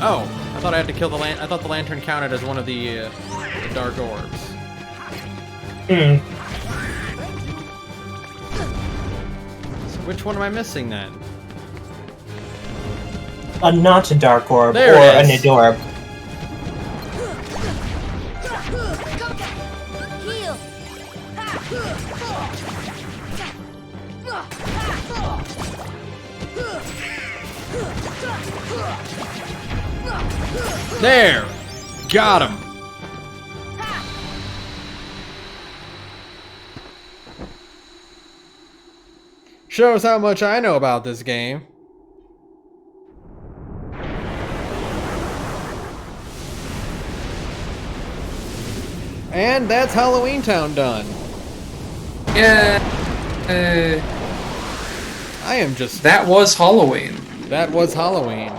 Oh, I thought I had to kill the I thought the lantern counted as one of the dark orbs. Hmm. So which one am I missing then? A not a dark orb There or it an is. adorb. There! Got him! Shows how much I know about this game. And that's Halloween Town done. Yeah. I am just... That was Halloween. That was Halloween.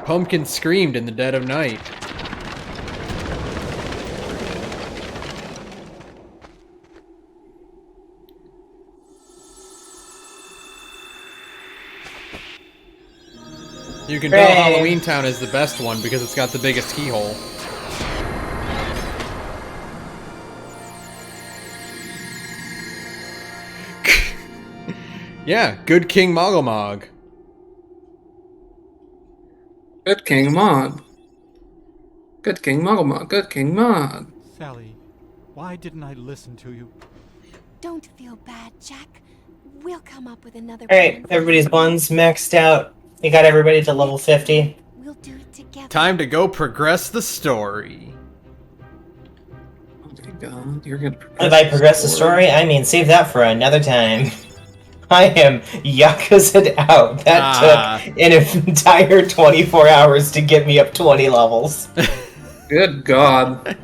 Pumpkin screamed in the dead of night. You can tell Halloween Town is the best one because it's got the biggest keyhole. Yeah, good King Mogglmog. Good King Mog. Good King Mogglmog. Good King Mog. Sally, why didn't I listen to you? Don't feel bad, Jack. We'll come up with another Alright, plan. everybody's buns maxed out. You got everybody to level 50. We'll do it together. Time to go progress the story. Oh my god, you're gonna If I progress the story, I mean save that for another time. I am Yakuza'd out. That took an entire 24 hours to get me up 20 levels. Good god.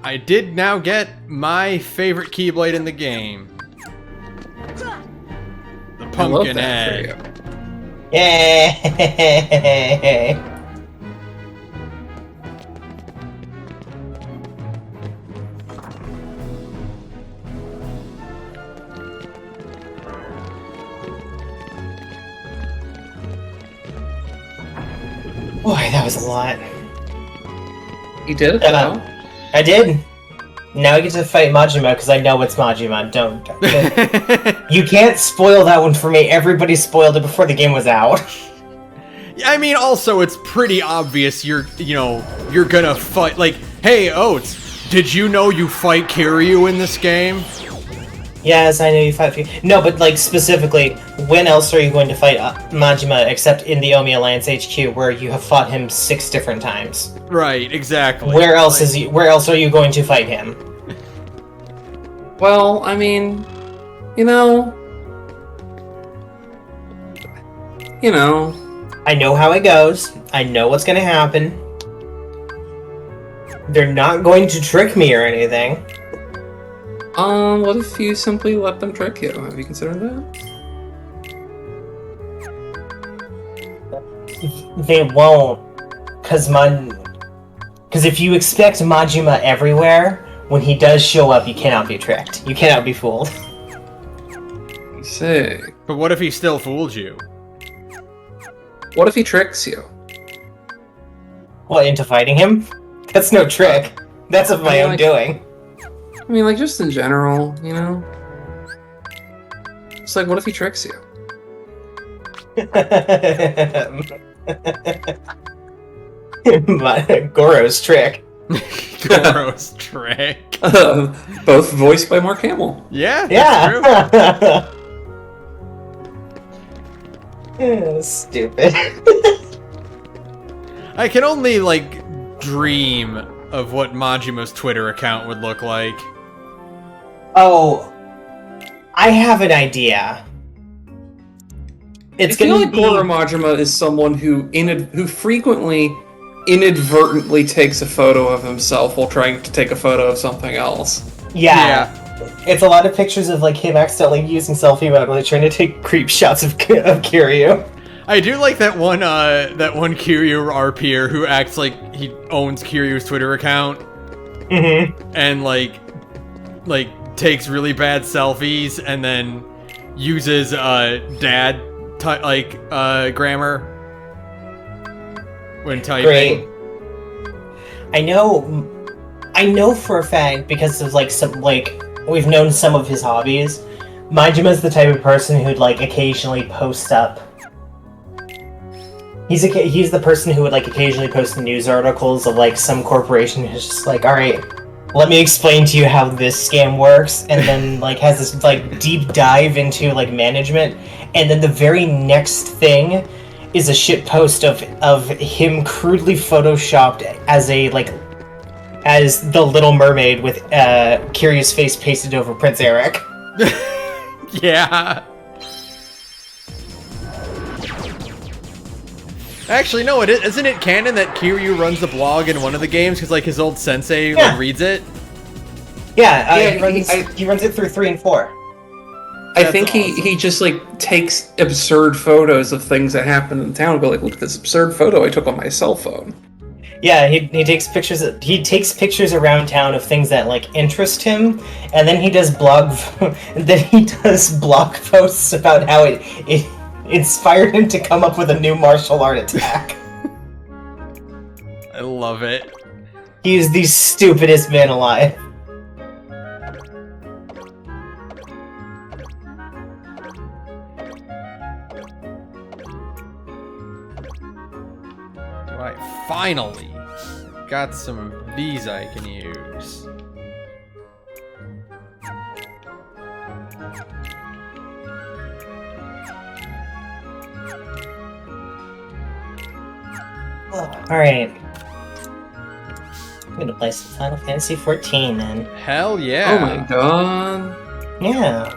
I did now get my favorite Keyblade in the game. The I love pumpkin that for egg. you. Yay! Boy, that was a lot. You did it though. I did. Now I get to fight Majima because I know it's Majima. Don't. You can't spoil that one for me. Everybody spoiled it before the game was out. I mean, also, it's pretty obvious you're gonna fight, like, hey, Oates, did you know you fight Kiryu in this game? Yes, I know you fight. No, but like specifically, when else are you going to fight Majima except in the Omi Alliance HQ, where you have fought him 6 different times? Right, exactly. Where else Where else are you going to fight him? Well, I mean, you know. I know how it goes. I know what's going to happen. They're not going to trick me or anything. What if you simply let them trick you? Have you considered that? They won't, because if you expect Majima everywhere, when he does show up, you cannot be tricked. You cannot be fooled. I see. But what if he still fooled you? What if he tricks you? What, into fighting him? That's no trick. That's of my own doing. I mean, like, just in general, you know? It's like, what if he tricks you? Goro's trick. Goro's trick. Both voiced by Mark Hamill. Yeah, Yeah. that's Yeah, stupid. I can only, like, dream of what Majima's Twitter account would look like. Oh, I have an idea. It's I feel gonna like be... Goro Majima is someone who frequently inadvertently takes a photo of himself while trying to take a photo of something else. Yeah. It's a lot of pictures of like him accidentally using selfie mode while trying to take creep shots of Kiryu. I do like that one Kiryu RPer who acts like he owns Kiryu's Twitter account. Mm-hmm. And like takes really bad selfies and then uses dad grammar when typing. Great. I know for a fact, because of we've known some of his hobbies. Majima's the type of person who'd occasionally post up. He's the person who would occasionally post news articles of some corporation who's just all right, let me explain to you how this scam works, and then has this deep dive into management, and then the very next thing is a shit post of him crudely photoshopped as as the Little Mermaid with Kiryu's face pasted over Prince Eric. Yeah. Actually, no, isn't it canon that Kiryu runs a blog in one of the games because his old sensei reads it? Yeah, he runs it through 3 and 4. I think he just takes absurd photos of things that happen in town and go look at this absurd photo I took on my cell phone. Yeah, he takes pictures. He takes pictures around town of things that interest him, and then he does blog posts about how it inspired him to come up with a new martial art attack. I love it. He is the stupidest man alive. Right, finally got some of these I can use. Alright. I'm gonna play some Final Fantasy XIV then. Hell yeah. Oh my god. Yeah.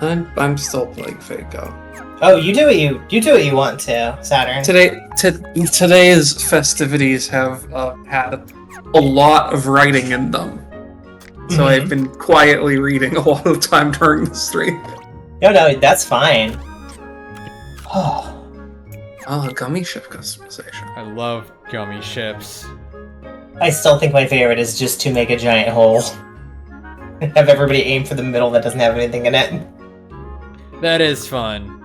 I'm still playing Fako. Oh, you do what you want to, Saturn. Today's festivities have had a lot of writing in them. So I've been quietly reading a lot of time during the stream. No, that's fine. Gummy ship customization. I love gummy ships. I still think my favorite is just to make a giant hole. Have everybody aim for the middle that doesn't have anything in it. That is fun.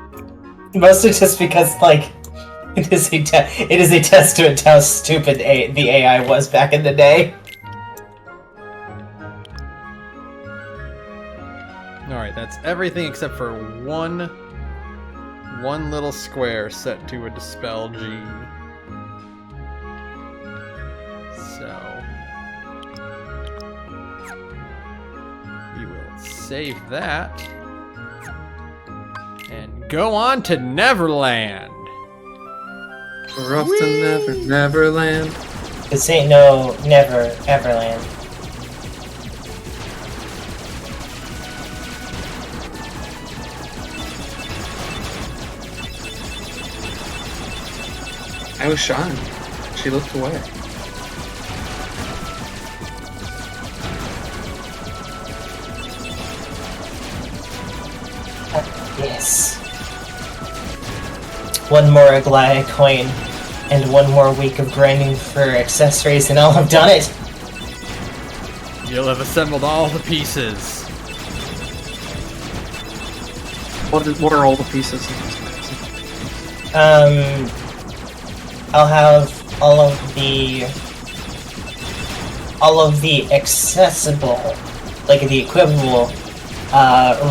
Mostly just because, it is a testament to how stupid the AI was back in the day. Alright, that's everything except for one little square set to a dispel gene. So we will save that and go on to Neverland. We're off to Neverland. This ain't no never everland. I was shy. She looked away. Yes. One more Aglaya coin, and one more week of grinding for accessories, and I'll have done it! You'll have assembled all the pieces. What are all the pieces? I'll have all of the accessible, the equivalent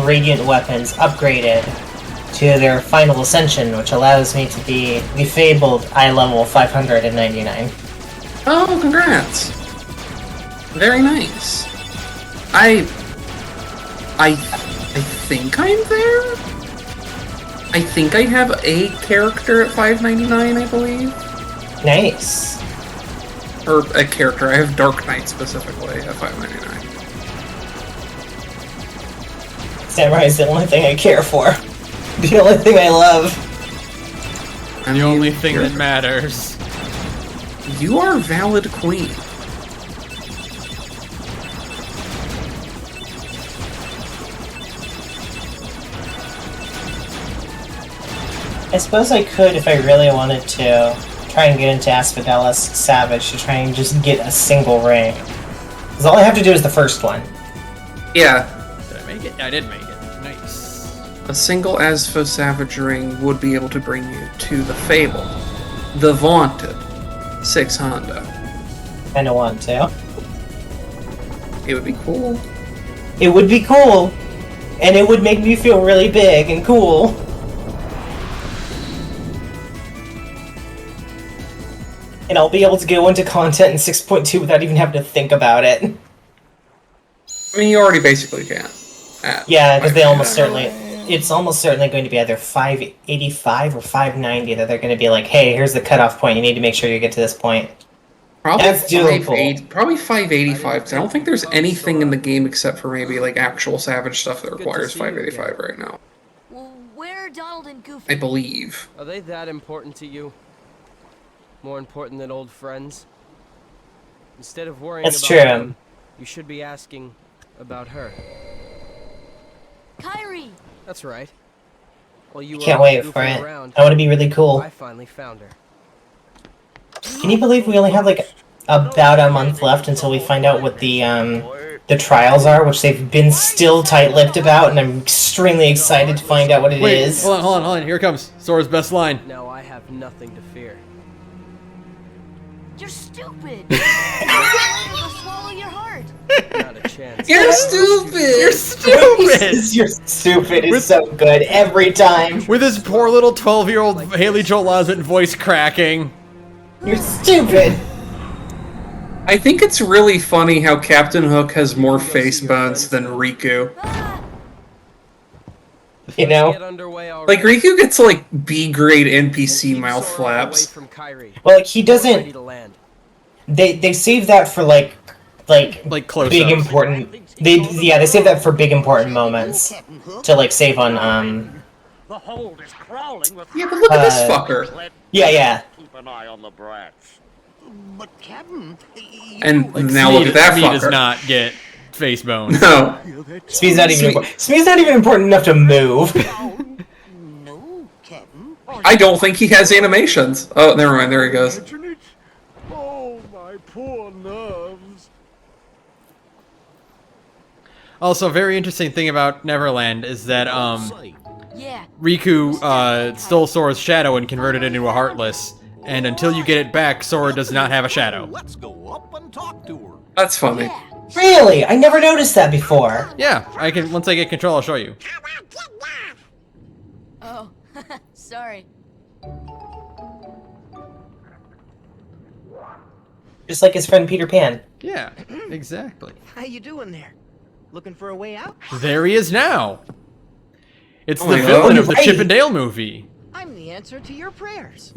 radiant weapons upgraded to their final ascension, which allows me to be the fabled eye level 599. Oh, congrats! Very nice. I think I'm there? I think I have a character at 599, I believe. Nice. Or a character. I have Dark Knight specifically at 599. Samurai is the only thing I care for. The only thing I love. The only thing that matters. You are valid queen. I suppose I could, if I really wanted to, try and get into Asphodelis Savage to try and just get a single ring. Because all I have to do is the first one. Yeah. Did I make it? I did make it. Nice. A single Aspho Savage ring would be able to bring you to the Fable. the vaunted 6 Honda. Kinda want to. It would be cool. It would be cool, and it would make me feel really big and cool. And I'll be able to go into content in 6.2 without even having to think about it. I mean, you already basically can. Yeah, because they almost certainly... It's almost certainly going to be either 585 or 590 that they're going to be like, hey, here's the cutoff point, you need to make sure you get to this point. Probably That's doable. Probably 585, because I don't think there's anything in the game except for maybe like actual Savage stuff that requires 585 right now. Well, where are Donald and Goofy? I believe. Are they that important to you? More important than old friends? Instead of worrying That's about true. them, you should be asking about her. Kyrie! That's right. Well, you Can't were wait for goofing it. around, I want to be really cool. I finally found her. Can you believe we only have like about a month left until we find out what the trials are, which they've been still tight-lipped about, and I'm extremely excited to find out what it is. Hold on. Here it comes. Sora's best line. Now I have nothing to fear. You're stupid! It'll swallow your heart! Not a chance. You're stupid! You're stupid! You're stupid is so good every time. With his poor little 12-year-old Haley Joel Osment voice cracking. You're stupid. I think it's really funny how Captain Hook has more face bones than Riku. You know? Get underway already. Like, Riku gets, like, B-grade NPC mouth Sora away flaps. from Kyrie. Well, like, he Ready doesn't... to land. They save that for, like close big ups. important... They save that for big important moments. To, like, save on, The hold is crawling with Yeah, but look at this fucker. Yeah. Keep an eye on the brats. But Captain, And now look at that Smeed does fucker. not get face bones. No. Smeed's not even important. Smeed's not even important enough to move. no, Captain. I don't think he has animations. Oh, never mind. There he goes. Oh, my poor nerves. Also, a very interesting thing about Neverland is that Yeah. Riku stole Sora's shadow and converted it into a Heartless. And until you get it back, Sora does not have a shadow. Let's go up and talk to her. That's funny. Yeah. Really? I never noticed that before. Yeah, I can. Once I get control, I'll show you. Oh, sorry. Just like his friend Peter Pan. Yeah, exactly. How you doing there? Looking for a way out? There he is now. It's Oh the my God. villain of the Right. Chip and Dale movie. I'm the answer to your prayers.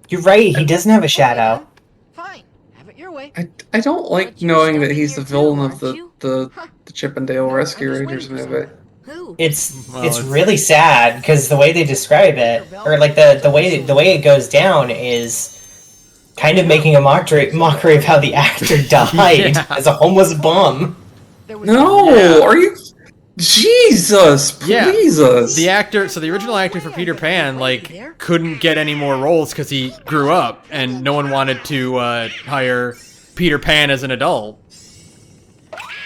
You're right, he doesn't have a shadow. Fine, have it your way. I don't like But you're knowing that stuck he's in the here too, villain of aren't the Chip and Dale Rescue I'm just Rangers waiting for movie. Who? It's Well, it's- really sad because the way they describe it, or like the way it goes down is kind of making a mockery of how the actor died Yeah. as a homeless bum. There was No, are you? Jesus, Yeah. Jesus. The actor, so the original actor for Peter Pan, like, couldn't get any more roles because he grew up, and no one wanted to hire Peter Pan as an adult.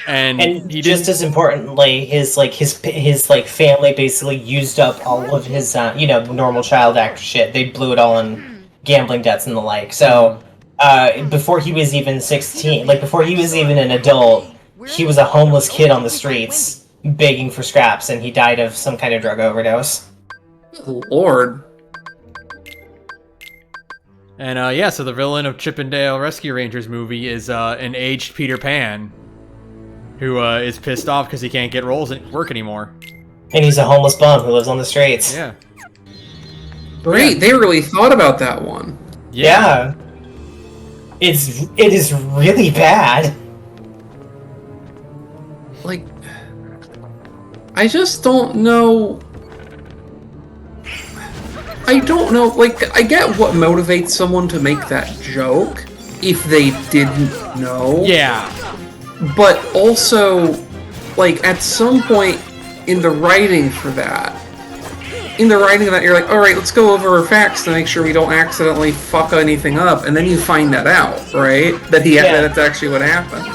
And And he just didn't. as importantly, his family basically used up all of his normal child actor shit. They blew it all on gambling debts and the like. So before he was even 16, like before he was even an adult, he was a homeless kid on the streets begging for scraps, and he died of some kind of drug overdose. Lord. And yeah, so the villain of Chip and Dale Rescue Rangers movie is an aged Peter Pan who is pissed off because he can't get roles at work anymore. And he's a homeless bum who lives on the streets. Yeah. Great, they really thought about that one. Yeah. It is really bad. Like, I just don't know. I don't know. Like, I get what motivates someone to make that joke if they didn't know. Yeah. But also, like, at some point in the writing for that, you're like, alright, let's go over our facts to make sure we don't accidentally fuck anything up, and then you find that out, right? That that's actually what happened.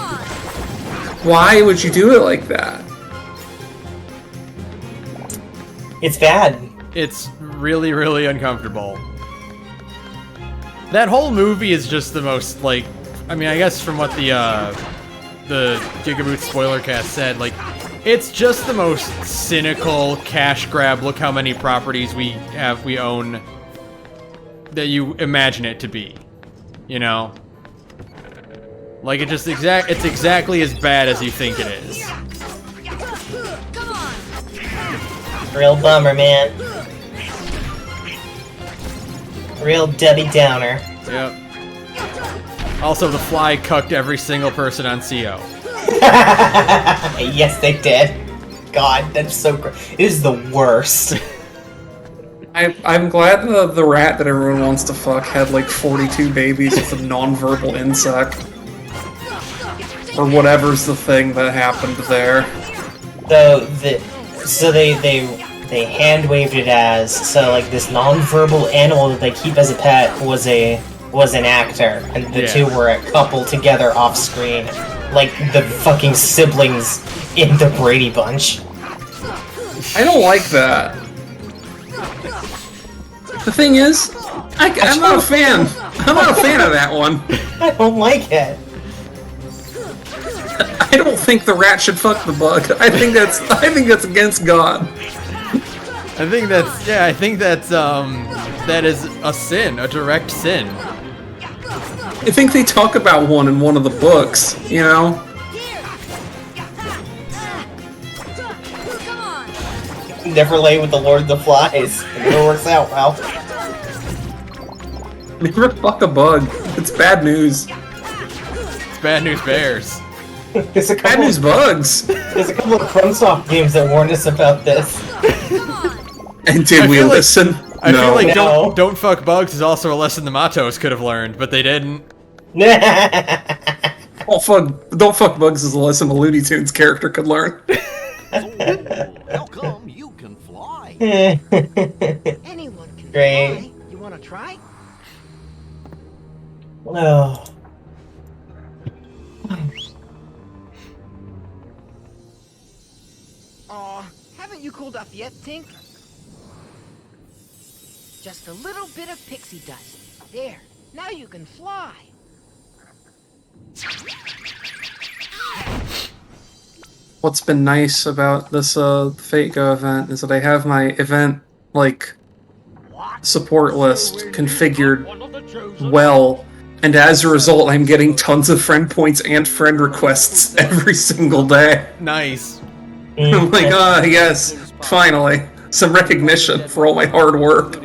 Why would you do it like that? It's bad. It's really, really uncomfortable. That whole movie is just the most, like, I mean, I guess from what the Gigaboot spoiler cast said, like, it's just the most cynical cash grab, look how many properties we own, that you imagine it to be, you know? Like, it's exactly as bad as you think it is. Real bummer, man. Real Debbie Downer. Yep. Also, the Fly cucked every single person on CO. Yes, they did. God, that's so great. It is the worst. I'm glad the rat that everyone wants to fuck had like 42 babies with a non-verbal insect. Or whatever's the thing that happened there. So they hand waved it as, so like this non-verbal animal that they keep as a pet was an actor, and the two were a couple together off screen, like the fucking siblings in the Brady Bunch. I don't like that. The thing is, I'm not a fan. I'm not a fan of that one. I don't like it. I don't think the rat should fuck the bug. I think that's against God. I think that's that is a sin, a direct sin. I think they talk about one in one of the books, you know? Never lay with the Lord of the Flies. It never works out well. Never fuck a bug. It's bad news. It's bad news bears. Bad news bugs. There's a couple of FromSoft games that warned us about this. And did we listen? I feel like No. don't fuck bugs is also a lesson the Matos could have learned, but they didn't. Don't fuck bugs is a lesson a Looney Tunes character could learn. How come you can fly? Anyone can Great. fly. You want to try? Oh. Aw, haven't you cooled off yet, Tink? Just a little bit of pixie dust. There, now you can fly. What's been nice about this Fate Go event is that I have my event like support list configured well, and as a result I'm getting tons of friend points and friend requests every single day. Nice. I'm like, yes, finally. Some recognition for all my hard work.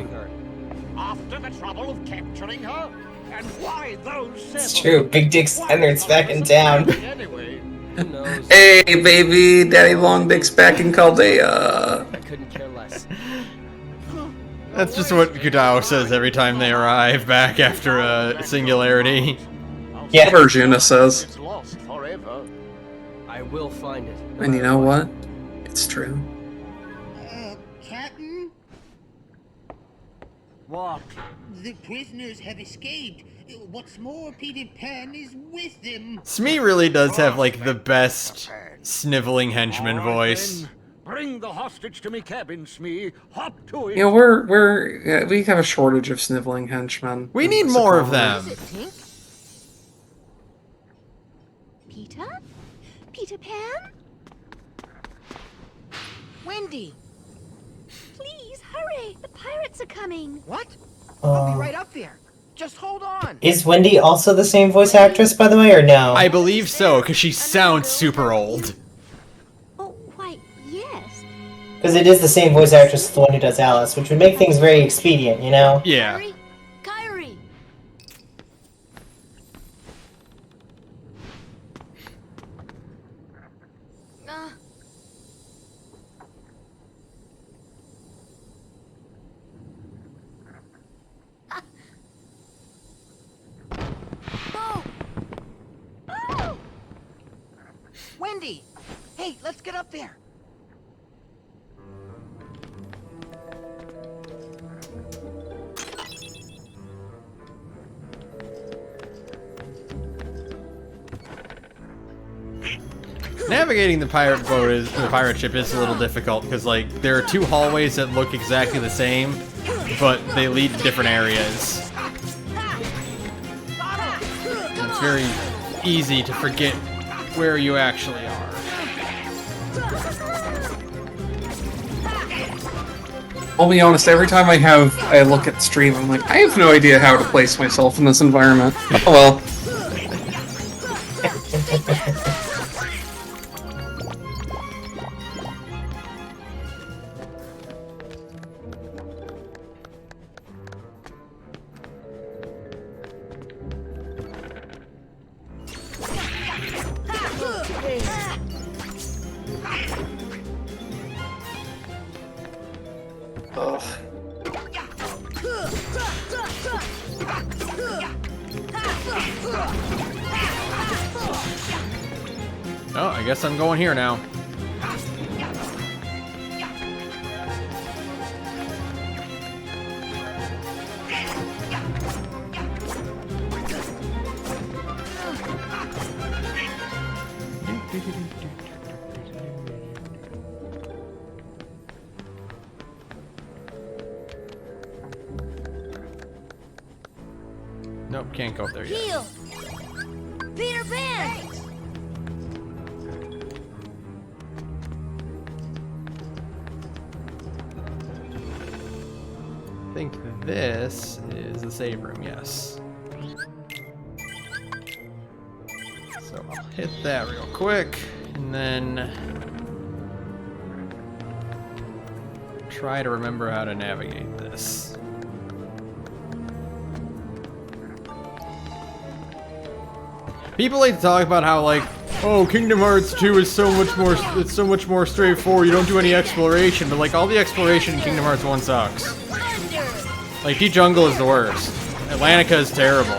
After the trouble of capturing her? And why those It's true, Big Dick Standard's back in town. anyway? Who knows? Hey, baby, Daddy Long Dick's back in Caldea. I couldn't care less. That's just what Gudao says every time they arrive back after a singularity. Yeah. Or Juna says. It's lost forever. I will find it. no And you matter know what. what? It's true. Captain? What? The prisoners have escaped. What's more, Peter Pan is with them. Smee really does have, like, the best sniveling henchman All right, voice. then. Bring the hostage to me cabin, Smee. Hop to it. You know, we have a shortage of sniveling henchmen. We need That's the more of problem. them. Is it, Tink? Peter? Peter Pan? Wendy! Please, hurry! The pirates are coming! What? I'll be right up there. Just hold on. Is Wendy also the same voice actress, by the way, or no? I believe so, because she sounds super old. Oh, why, yes. Because it is the same voice actress as the one who does Alice, which would make things very expedient, you know? Yeah. Kyrie? Kyrie! Oh! Oh! Wendy! Hey, let's get up there. Navigating the pirate ship is a little difficult because like there are two hallways that look exactly the same, but they lead to different areas. And it's very easy to forget where you actually are. I'll be honest, every time I look at the stream, I'm like, I have no idea how to place myself in this environment. Oh well. Oh, I guess I'm going here now. Nope, can't go up there yet. Heel! Peter Pan! I think this is the save room, yes. So I'll hit that real quick, and then try to remember how to navigate this. People like to talk about how like, oh, Kingdom Hearts 2 is so much more straightforward, you don't do any exploration, but like all the exploration in Kingdom Hearts 1 sucks. Like, Deep Jungle is the worst. Atlantica is terrible.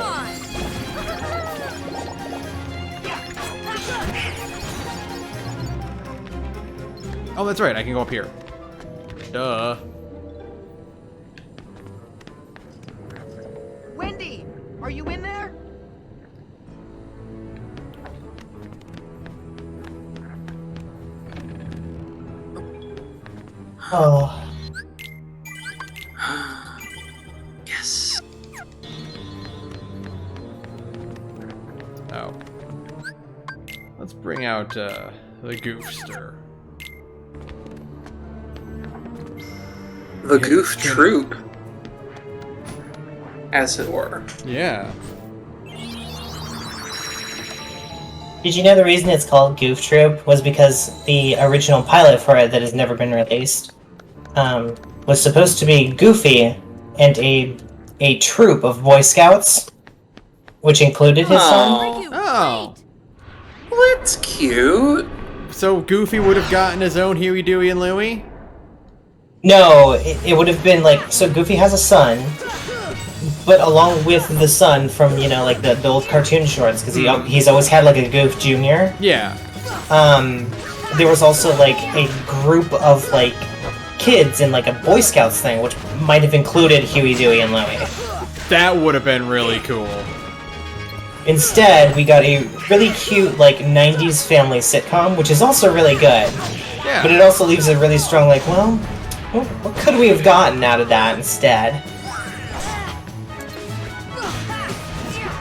Oh, that's right, I can go up here. Duh. Wendy, are you in there? Oh. Yes. Oh. Let's bring out the Goofster. The Goof Troop, as it were. Yeah. Did you know the reason it's called Goof Troop was because the original pilot for it that has never been released was supposed to be Goofy and a troop of Boy Scouts, which included his son. Oh. Well, that's cute. So Goofy would have gotten his own Huey, Dewey, and Louie? No, it would have been like, so Goofy has a son, but along with the son from, you know, like the old cartoon shorts, because he's always had like a Goof Jr. Yeah. There was also like a group of like kids in like a Boy Scouts thing, which might have included Huey, Dewey, and Louie. That would have been really cool. Instead, we got a really cute like 90s family sitcom, which is also really good. Yeah. But it also leaves a really strong like, well, what could we have gotten out of that instead?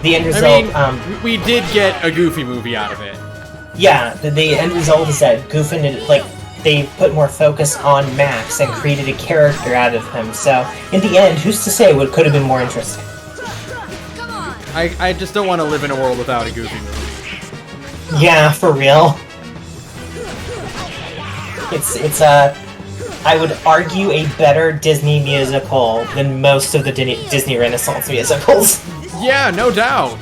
The end result, I mean, we did get a Goofy movie out of it. Yeah, the end result is that Goof ended, like, they put more focus on Max and created a character out of him, so in the end, who's to say what could have been more interesting? I just don't want to live in a world without a Goofy movie. Yeah, for real. It's I would argue a better Disney musical than most of the Disney Renaissance musicals. Yeah, no doubt.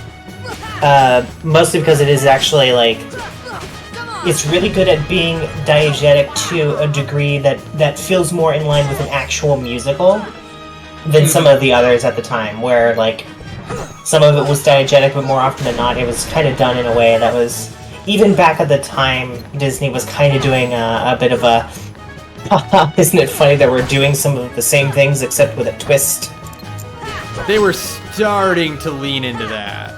Mostly because it is actually, like, it's really good at being diegetic to a degree that feels more in line with an actual musical than some of the others at the time, where, like, some of it was diegetic, but more often than not, it was kind of done in a way that was, even back at the time, Disney was kind of doing a bit of a, isn't it funny that we're doing some of the same things except with a twist? They were starting to lean into that.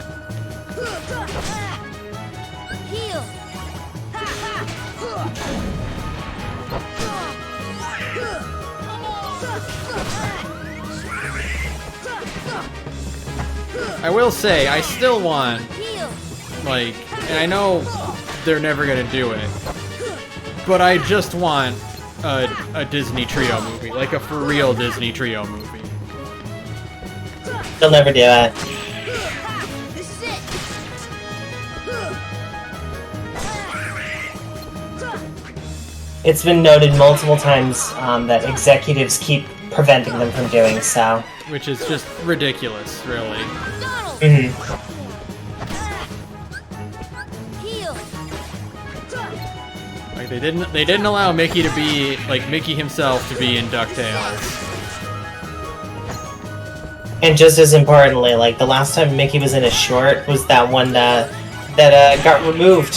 I will say, I still want, like, and I know they're never gonna do it, but I just want a Disney trio movie, like a for real Disney trio movie. They'll never do it. It's been noted multiple times that executives keep preventing them from doing so. Which is just ridiculous, really. Mm-hmm. Like they didn't allow Mickey to be like Mickey himself to be in DuckTales. And just as importantly, like the last time Mickey was in a short was that one that got removed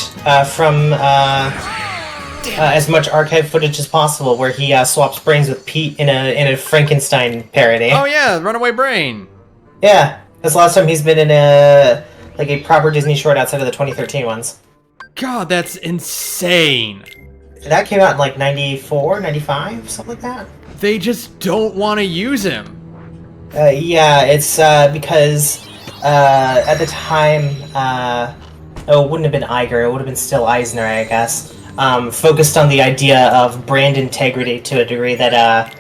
from as much archive footage as possible, where he swaps brains with Pete in a Frankenstein parody. Oh yeah, Runaway Brain. Yeah, that's the last time he's been in a proper Disney short outside of the 2013 ones. God, that's insane. That came out in like 94, 95, something like that. They just don't want to use him. Yeah, it's because at the time, it wouldn't have been Iger, it would have been still Eisner, I guess. Focused on the idea of brand integrity to a degree that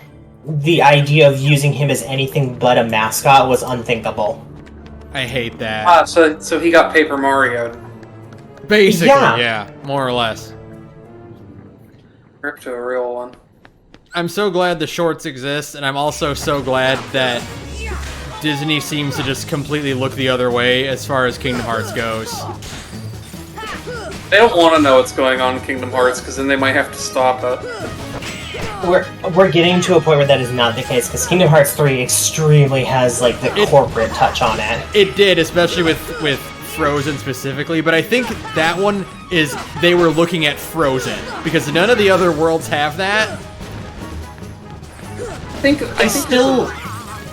the idea of using him as anything but a mascot was unthinkable. I hate that. So he got Paper Mario. Basically, yeah, more or less. Ripped to a real one. I'm so glad the shorts exist, and I'm also so glad that Disney seems to just completely look the other way as far as Kingdom Hearts goes. They don't want to know what's going on in Kingdom Hearts, because then they might have to stop it. We're getting to a point where that is not the case, because Kingdom Hearts 3 extremely has like the corporate touch on it. It did, especially with Frozen specifically, but I think that one is they were looking at Frozen because none of the other worlds have that. I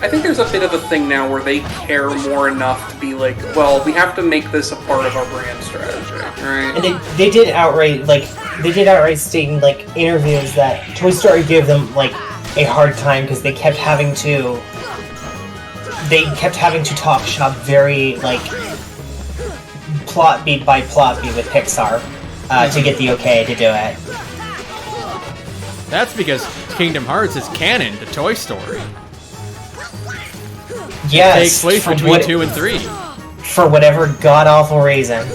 think there's a bit of a thing now where they care more enough to be like, well, we have to make this a part of our brand strategy, right? And they did outright state in like interviews that Toy Story gave them like a hard time because they kept having to talk shop very like plot beat by plot beat with Pixar to get the okay to do it. That's because Kingdom Hearts is canon to Toy Story. Yes, it takes place between 2 and 3. For whatever god-awful reason.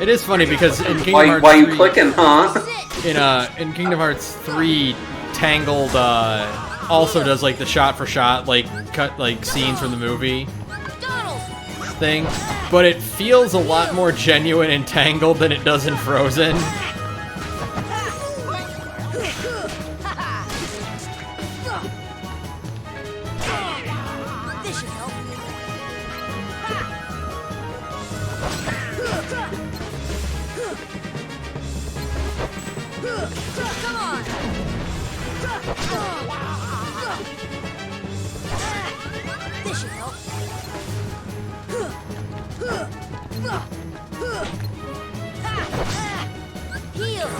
It is funny because in Kingdom Hearts 3... Why you clicking, huh? In Kingdom Hearts 3, Tangled also does like the shot-for-shot, like, cut like scenes from the movie thing, but it feels a lot more genuine in Tangled than it does in Frozen.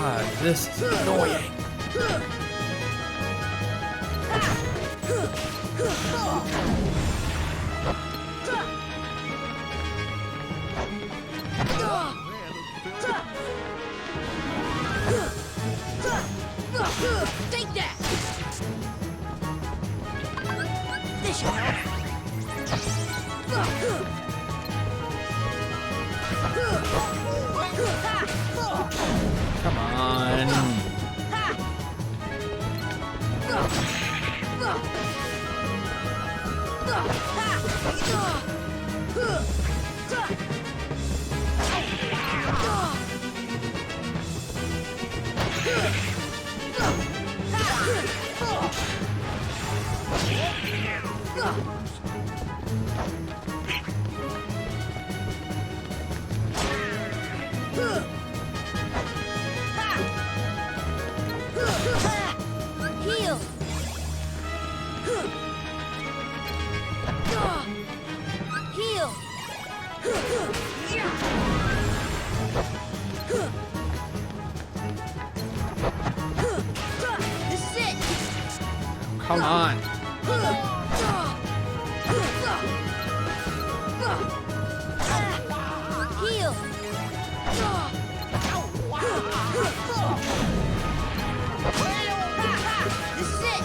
God, this is annoying. Take that! This should help. Come on. Heal! Heal! come on. Heal. This is it.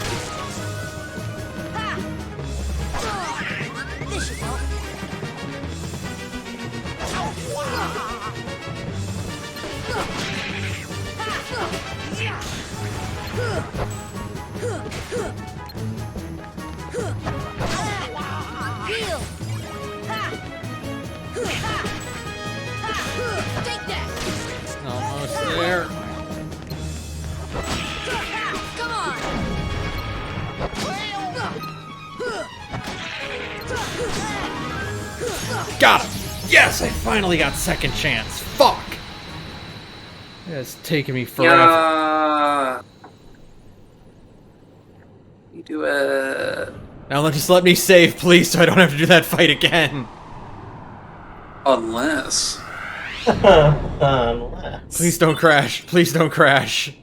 This should help. Heal. Take that. Almost there. Come on. Got him. Yes, I finally got second chance. Fuck. It's taking me forever. Yeah. You do it. Now just let me save, please, so I don't have to do that fight again. Unless. Unless. Please don't crash. Please don't crash.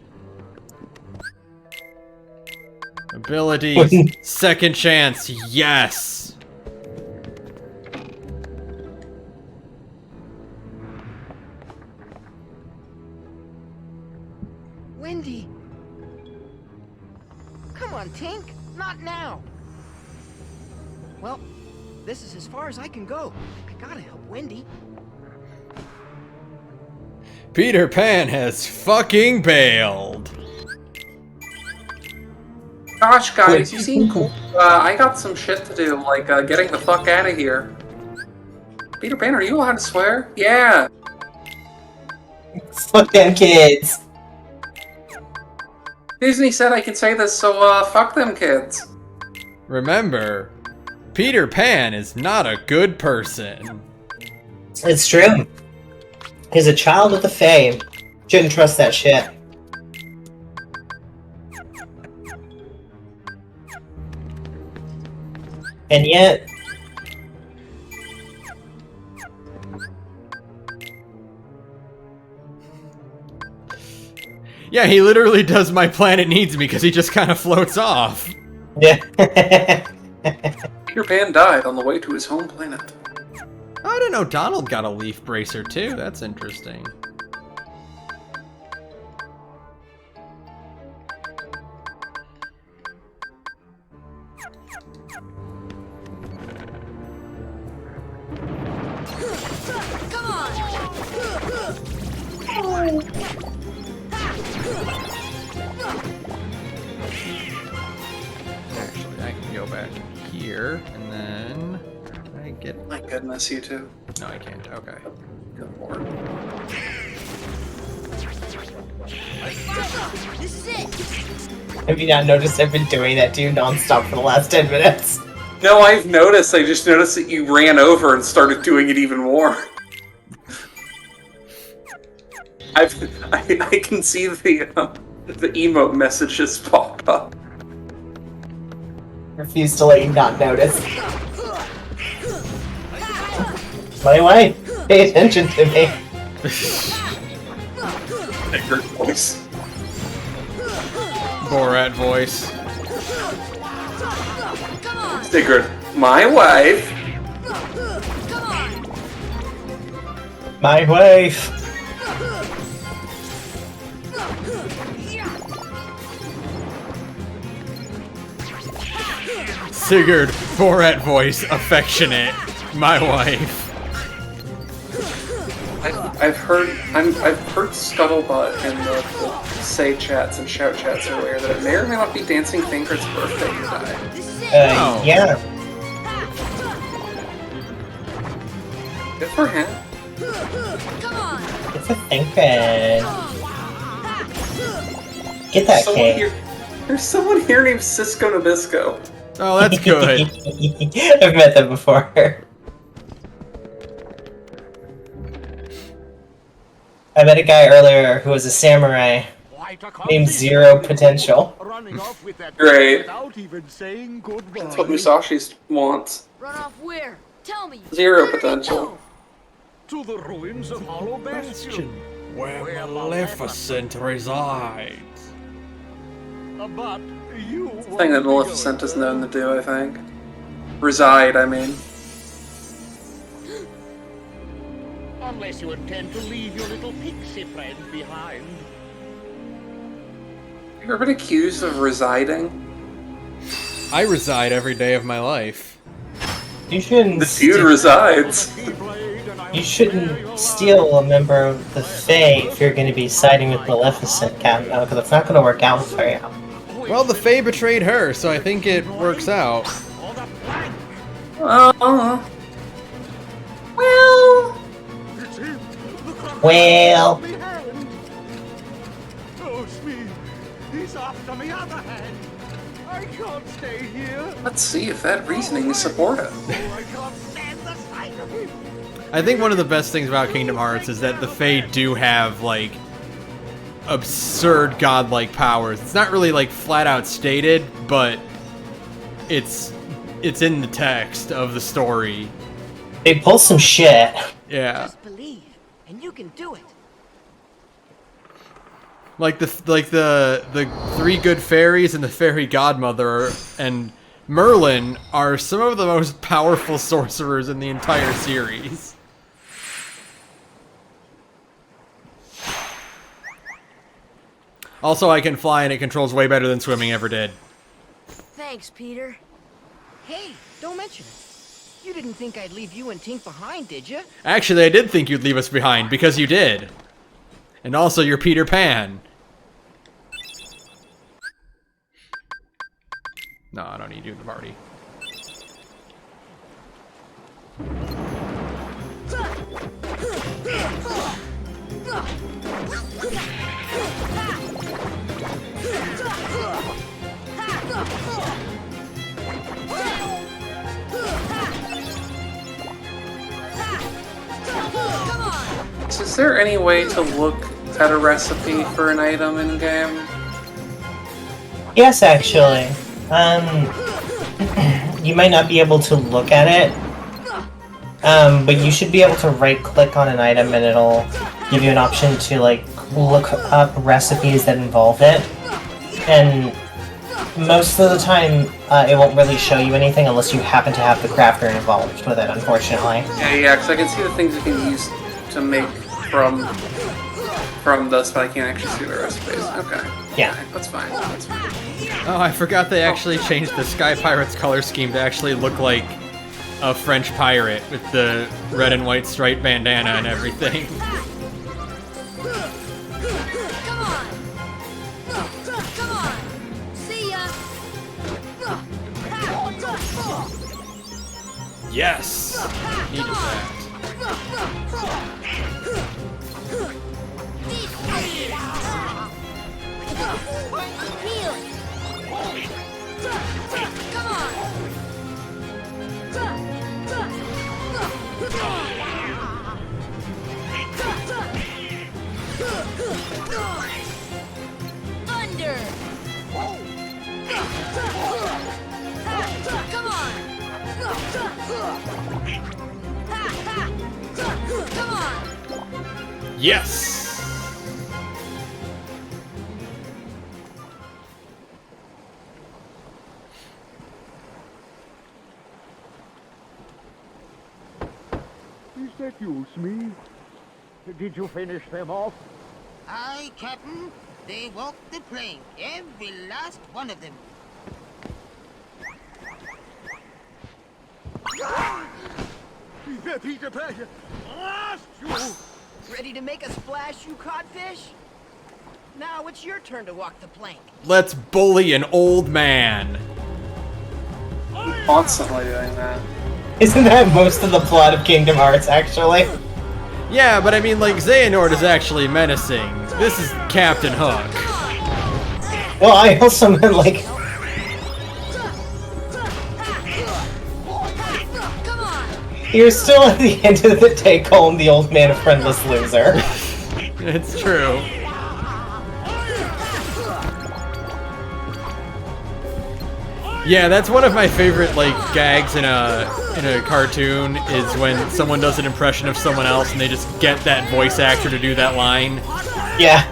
Abilities. Second chance. Yes. Wendy! Come on, Tink! Not now! Well, this is as far as I can go. I gotta help Wendy. Peter Pan has fucking bailed. Gosh, guys, you seem cool. I got some shit to do, like getting the fuck out of here. Peter Pan, are you allowed to swear? Yeah. Fuck them kids. Disney said I can say this, so fuck them kids. Remember, Peter Pan is not a good person. It's true. He's a child of the Fae. Shouldn't trust that shit. And yet... Yeah, he literally does My Planet Needs Me because he just kind of floats off. Yeah. Peter Pan died on the way to his home planet. I didn't know Donald got a leaf bracer too. That's interesting. Come on. Actually, I can go back here and then I get. My goodness, you two. No, I can't. Okay. Good lord. This is it. Have you not noticed I've been doing that to you nonstop for the last 10 minutes? No, I've noticed. I just noticed that you ran over and started doing it even more. I can see the emote messages pop up. Refuse to let you not notice. My way, pay attention to me. Bigger voice. Borat voice. Sigurd, my wife. My wife. Sigurd, Borat voice, affectionate, my wife. I've heard Scuttlebutt in the say chats and shout chats earlier that it may or may not be Dancing Finger's birthday today. Oh. Yeah. Good for him. It's a thinking. Get that cake. There's someone here named Cisco Nabisco. Oh, that's good. I've met them before. I met a guy earlier who was a samurai named Zero Potential. Great. Even saying goodbye. That's what Musashi wants. Run off where? Tell me. Zero potential. To the ruins of Hollow Bastion. Where Maleficent resides. But You Thing that Maleficent is known to do, I think. Reside, I mean. Unless you intend to leave your little pixie friend behind. You ever been accused of residing? I reside every day of my life. You shouldn't. The dude resides. You shouldn't steal a member of the Fae if you're going to be siding with Maleficent, Captain, because it's not going to work out for you. Well, the Fae betrayed her, so I think it works out. Well... Well... Oh, Smee, he's after me other hand. I can't stay here. Let's see if that reasoning is supportive. I can't stand the sight of him. I think one of the best things about Kingdom Hearts is that the Fae do have, like, absurd godlike powers. It's not really, like, flat out stated, but it's in the text of the story. They pull some shit. Yeah. Just believe, and you can do it. Like the three good fairies and the fairy godmother and Merlin are some of the most powerful sorcerers in the entire series. Also, I can fly and it controls way better than swimming ever did. Thanks, Peter. Hey, don't mention it. You didn't think I'd leave you and Tink behind, did you? Actually, I did think you'd leave us behind, because you did. And also, you're Peter Pan. No, I don't need you in the party. So is there any way to look at a recipe for an item in game? Yes, actually. You might not be able to look at it, but you should be able to right-click on an item and it'll give you an option to, like, look up recipes that involve it. And most of the time, it won't really show you anything unless you happen to have the crafter involved with it, unfortunately. Yeah, because I can see the things you can use to make from this, but I can't actually see the recipes. Okay. Yeah. Okay, that's fine. That's fine. Oh, I forgot they actually changed the Sky Pirate's color scheme to actually look like a French pirate with the red and white striped bandana and everything. Come on! Come on! See ya! Yes! Needed that. Healing! Come on! Thunder! Come on! Come on! Yes! Is that you, Smee? Did you finish them off? Aye, Captain. They walked the plank, every last one of them. Peter Pan! Lost you! Ready to make a splash, you codfish? Now it's your turn to walk the plank. Let's bully an old man. Constantly doing that. Isn't that most of the plot of Kingdom Hearts, actually? Yeah, but I mean, like, Xehanort is actually menacing. This is Captain Hook. Well, I also meant, like... You're still, at the end of the day, calling the old man a friendless loser. It's true. Yeah, that's one of my favorite, like, gags in a cartoon, is when someone does an impression of someone else and they just get that voice actor to do that line. Yeah.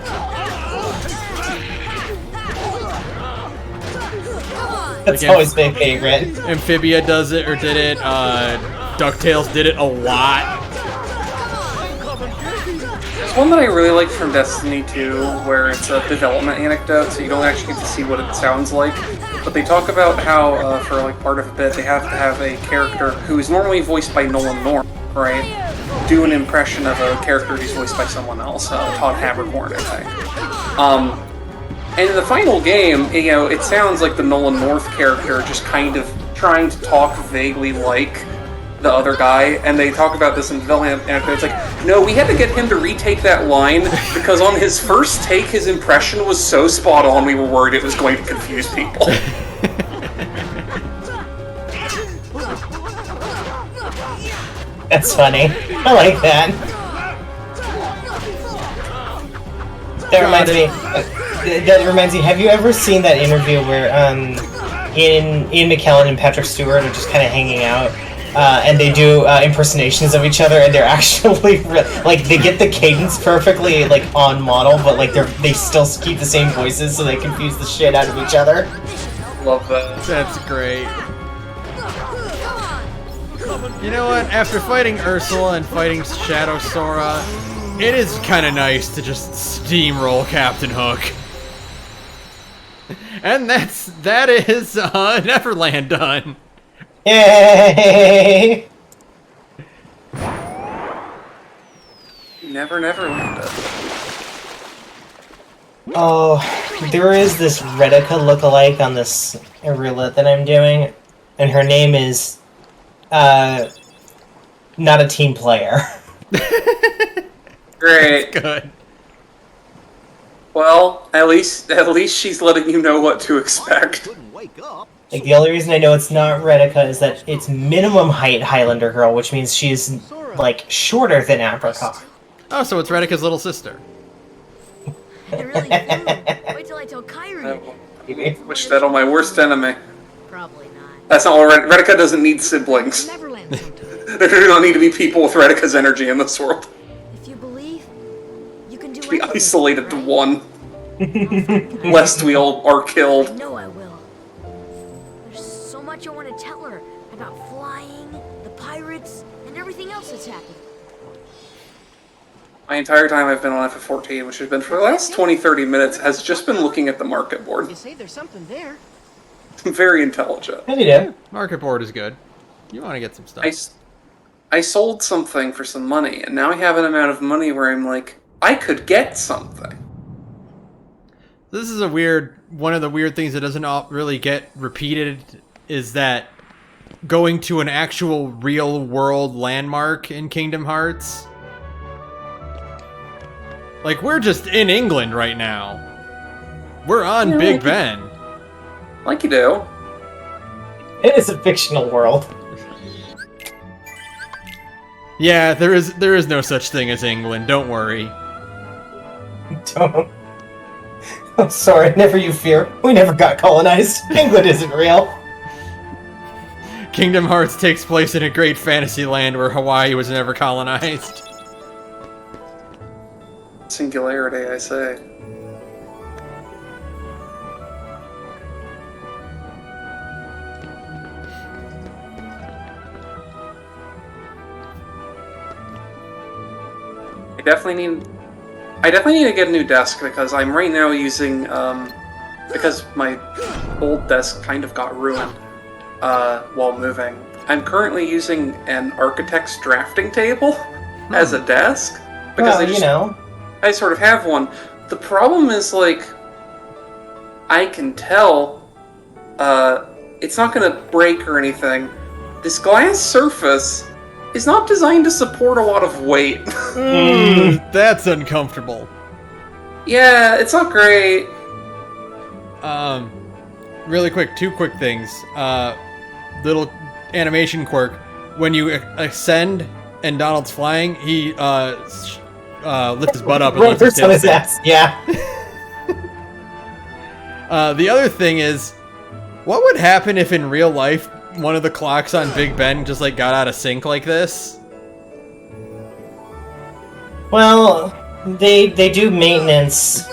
That's always my favorite. Amphibia does it, or did it. DuckTales did it a lot. There's one that I really like from Destiny 2, where it's a development anecdote, so you don't actually get to see what it sounds like. But they talk about how, for like part of a bit, they have to have a character who is normally voiced by Nolan North, right? Do an impression of a character who's voiced by someone else, Todd Haberkorn, I think. And in the final game, you know, it sounds like the Nolan North character just kind of trying to talk vaguely like the other guy, and they talk about this in development anecdote. It's like, no, we had to get him to retake that line because on his first take, his impression was so spot on, we were worried it was going to confuse people. That's funny. I like that. That reminds me. Have you ever seen that interview where Ian McKellen and Patrick Stewart are just kind of hanging out, and they do impersonations of each other, and they're actually like they get the cadence perfectly like on model, but like they still keep the same voices, so they confuse the shit out of each other. Love that. That's great. You know what? After fighting Ursula and fighting Shadow Sora, it is kind of nice to just steamroll Captain Hook. And that is Neverland done. Yay! Neverland. Oh, there is this Retica lookalike on this roulette that I'm doing, and her name is not a team player. Great. That's good. Well, at least she's letting you know what to expect. Wake up. Like, the only reason I know it's not Retica is that it's minimum height Highlander girl, which means she's like shorter than Apricot. Oh, so it's Redica's little sister. I really do. Wait till I tell Kyrie. Wish that on my worst enemy. Probably not. That's not what Retica doesn't need siblings. Neverland sometime. There do not need to be people with Redica's energy in this world. If you believe, you can do To be anything, isolated to right? one. Lest we all are I killed. know I will. There's so much I want to tell her about flying, the pirates, and everything else that's happened. My entire time I've been on FF14, which has been for the last 20-30 minutes, has just been looking at the market board. You say there's something there. Very intelligent. How do you do? Market board is good. You want to get some stuff. I sold something for some money, and now I have an amount of money where I'm like, I could get something. This is one of the weird things that doesn't really get repeated is that going to an actual real world landmark in Kingdom Hearts. Like, we're just in England right now. We're on Big Ben. Like you do. It is a fictional world. Yeah, there is no such thing as England, don't worry. Don't. I'm sorry, never you fear. We never got colonized. England isn't real. Kingdom Hearts takes place in a great fantasy land where Hawaii was never colonized. Singularity, I say. I definitely need to get a new desk because I'm right now using because my old desk kind of got ruined while moving. I'm currently using an architect's drafting table as a desk because I sort of have one. The problem is, like, I can tell it's not going to break or anything. This glass surface is not designed to support a lot of weight. That's uncomfortable. Yeah, it's not great. Really quick, two quick things. Little animation quirk. When you ascend and Donald's flying, he lifts his butt up and lets his tail on his ass. Yeah. The other thing is, what would happen if in real life one of the clocks on Big Ben just like got out of sync like this? Well, they do maintenance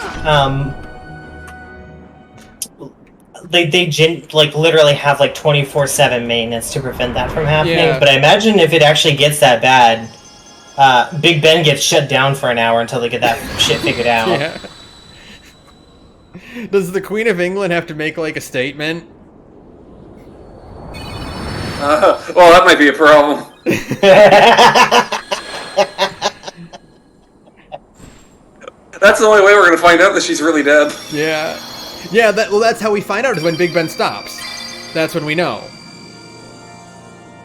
like literally have like 24/7 maintenance to prevent that from happening. Yeah. But I imagine if it actually gets that bad, Big Ben gets shut down for an hour until they get that shit figured out. Yeah. Does the Queen of England have to make like a statement? Well, that might be a problem. That's the only way we're going to find out that she's really dead. Yeah. Yeah, well, that's how we find out is when Big Ben stops. That's when we know.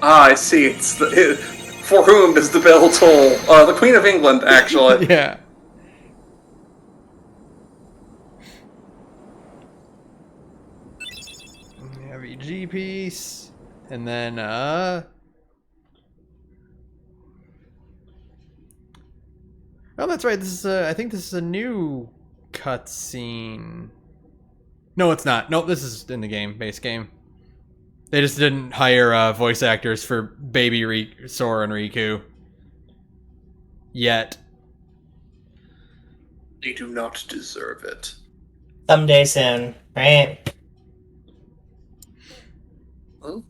Ah, I see. It's for whom does the bell toll? The Queen of England, actually. Yeah. Heavy G piece. And then, oh, that's right. This is I think this is a new cutscene. No, it's not. Nope, this is in the game, base game. They just didn't hire voice actors for Baby Sora and Riku. Yet. They do not deserve it. Someday soon, right? Ooh.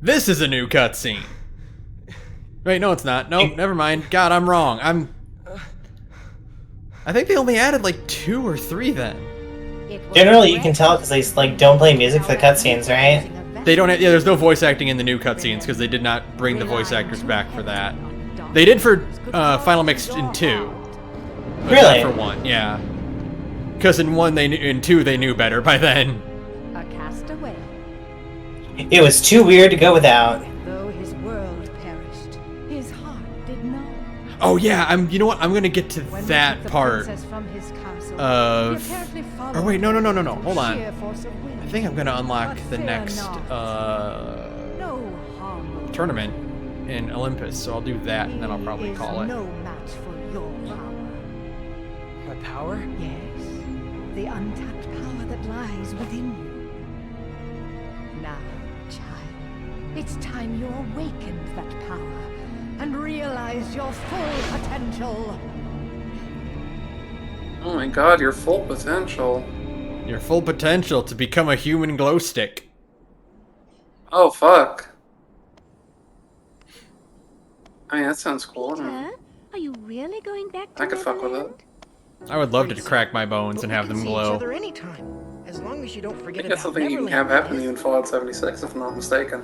This is a new cutscene. Wait, no, it's not. Nope, never mind. God, I'm wrong. I think they only added like 2 or 3 then. Generally, you can tell because they like don't play music for the cutscenes, right? They don't. Yeah, there's no voice acting in the new cutscenes because they did not bring the voice actors back for that. They did for Final Mix in 2. But Really? not for 1, yeah. Because in 1, in 2 they knew better by then. A castaway. It was too weird to go without. Though his world perished, his heart did not. Oh yeah, you know what? I'm gonna get to When he that took the part princess from his castle, of. he apparently followed Or wait, no. Hold on. sheer force of wind. I think I'm gonna unlock But the fear next not. No harm will tournament in Olympus, so I'll do that, and then I'll probably He call is it. no match for your power. My power? Yes, the untapped power that lies within you. Now, child, it's time you awakened that power and realized your full potential. Oh my god, your full potential. Your full potential to become a human glow stick. Oh, fuck. I mean, that sounds cool. Peter, are you really going back to I could fuck with it. Neverland? I would love to crack my bones and have them See each glow. other anytime, as long as you don't I forget think that's about something you can Neverland, have happen to that you is. in Fallout 76, if I'm not mistaken.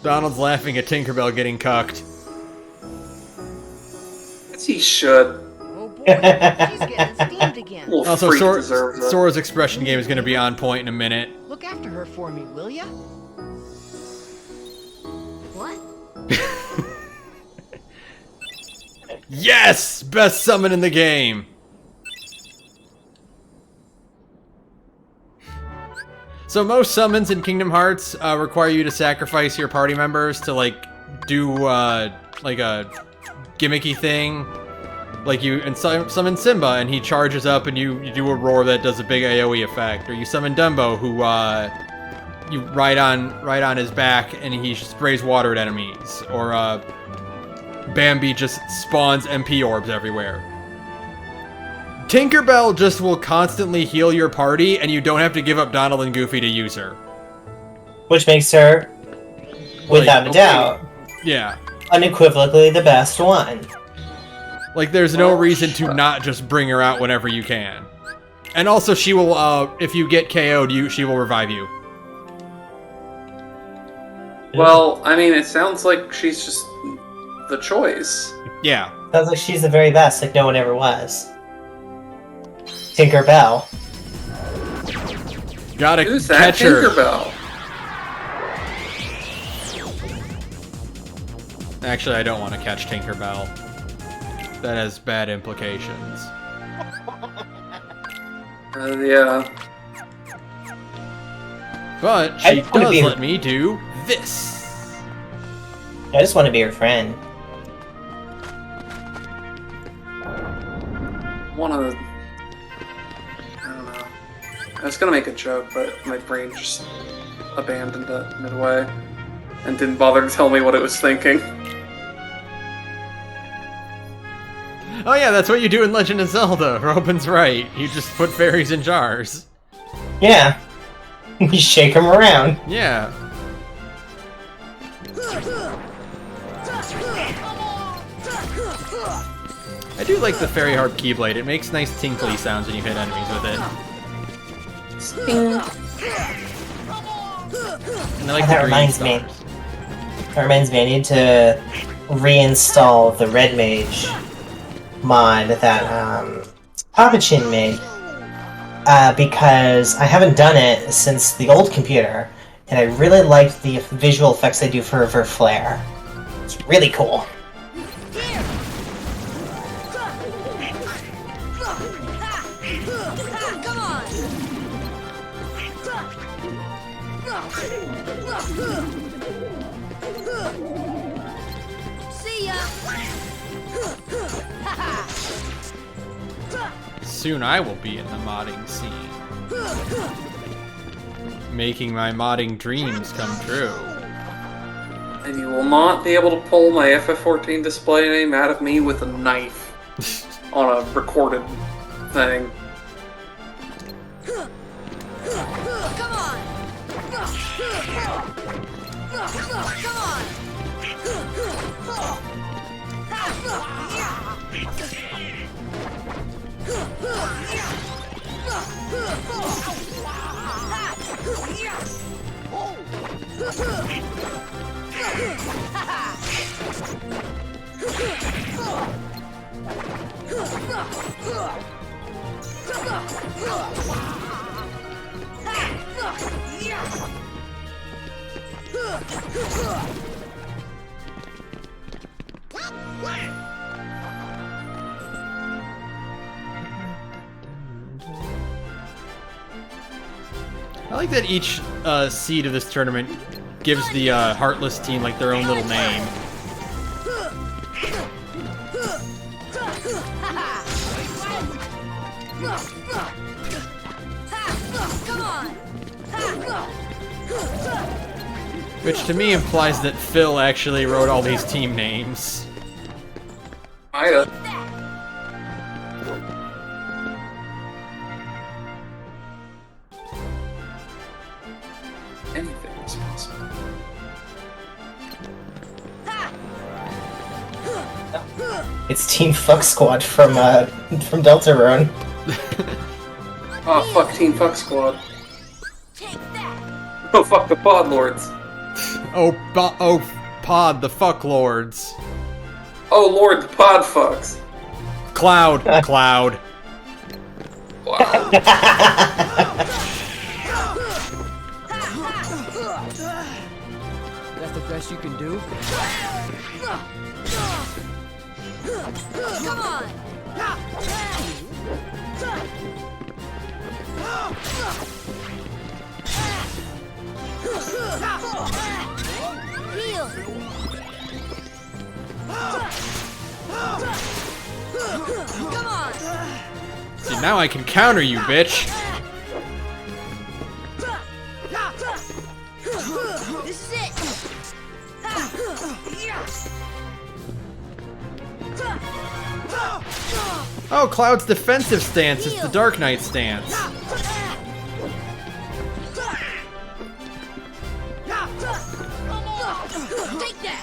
Donald's laughing at Tinkerbell getting cucked. Yes, he should. Oh boy, she's getting steamed again. Little Also, freak deserves it. Sora's expression game is going to be on point in a minute. Look after her for me, will ya? What? Yes! Best summon in the game! So most summons in Kingdom Hearts require you to sacrifice your party members to, like, do, like a gimmicky thing. Like, you summon Simba, and he charges up, and you do a roar that does a big AoE effect. Or you summon Dumbo, who, you ride on his back, and he sprays water at enemies. Or, Bambi just spawns MP orbs everywhere. Tinkerbell just will constantly heal your party, and you don't have to give up Donald and Goofy to use her. Which makes her, without a doubt, Yeah. unequivocally the best one. Like, there's no reason to not just bring her out whenever you can. And also, she will, if you get KO'd, she will revive you. Well, I mean, it sounds like she's just the choice. Yeah. Sounds like she's the very best, like no one ever was. Tinkerbell. Gotta Who's that catch her. Tinkerbell? Actually, I don't want to catch Tinkerbell. That has bad implications. Yeah. But I she just wanna does be- let me do this. I just want to be your friend. One of the... I don't know. I was gonna make a joke, but my brain just abandoned it midway and didn't bother to tell me what it was thinking. Oh yeah, that's what you do in Legend of Zelda. Robin's right. You just put fairies in jars. Yeah. You shake them around. Yeah. I do like the Fairy Harp Keyblade. It makes nice tinkly sounds when you hit enemies with it. And I like the green stars. That reminds me, I need to reinstall the Red Mage mod that Papa Chin made. Because I haven't done it since the old computer, and I really liked the visual effects they do for Flare. It's really cool. See ya. Soon I will be in the modding scene. Making my modding dreams come true. And you will not be able to pull my FF14 display name out of me with a knife on a recorded thing. Come on. Come on. I like that each seed of this tournament gives the Heartless team like their own little name. Which to me implies that Phil actually wrote all these team names. I'd anything is possible. It's Team Fuck Squad from Deltarune. Oh, fuck Team Fuck Squad. Oh, fuck the Pod Lords. Oh, Pod, the Fuck Lords. Oh, Lord, the Pod Fucks. Cloud. Wow. That's the best you can do? Come on. Heal. Come on. See, now I can counter you, bitch. This is it. Oh, Cloud's defensive stance is the Dark Knight stance. Take that.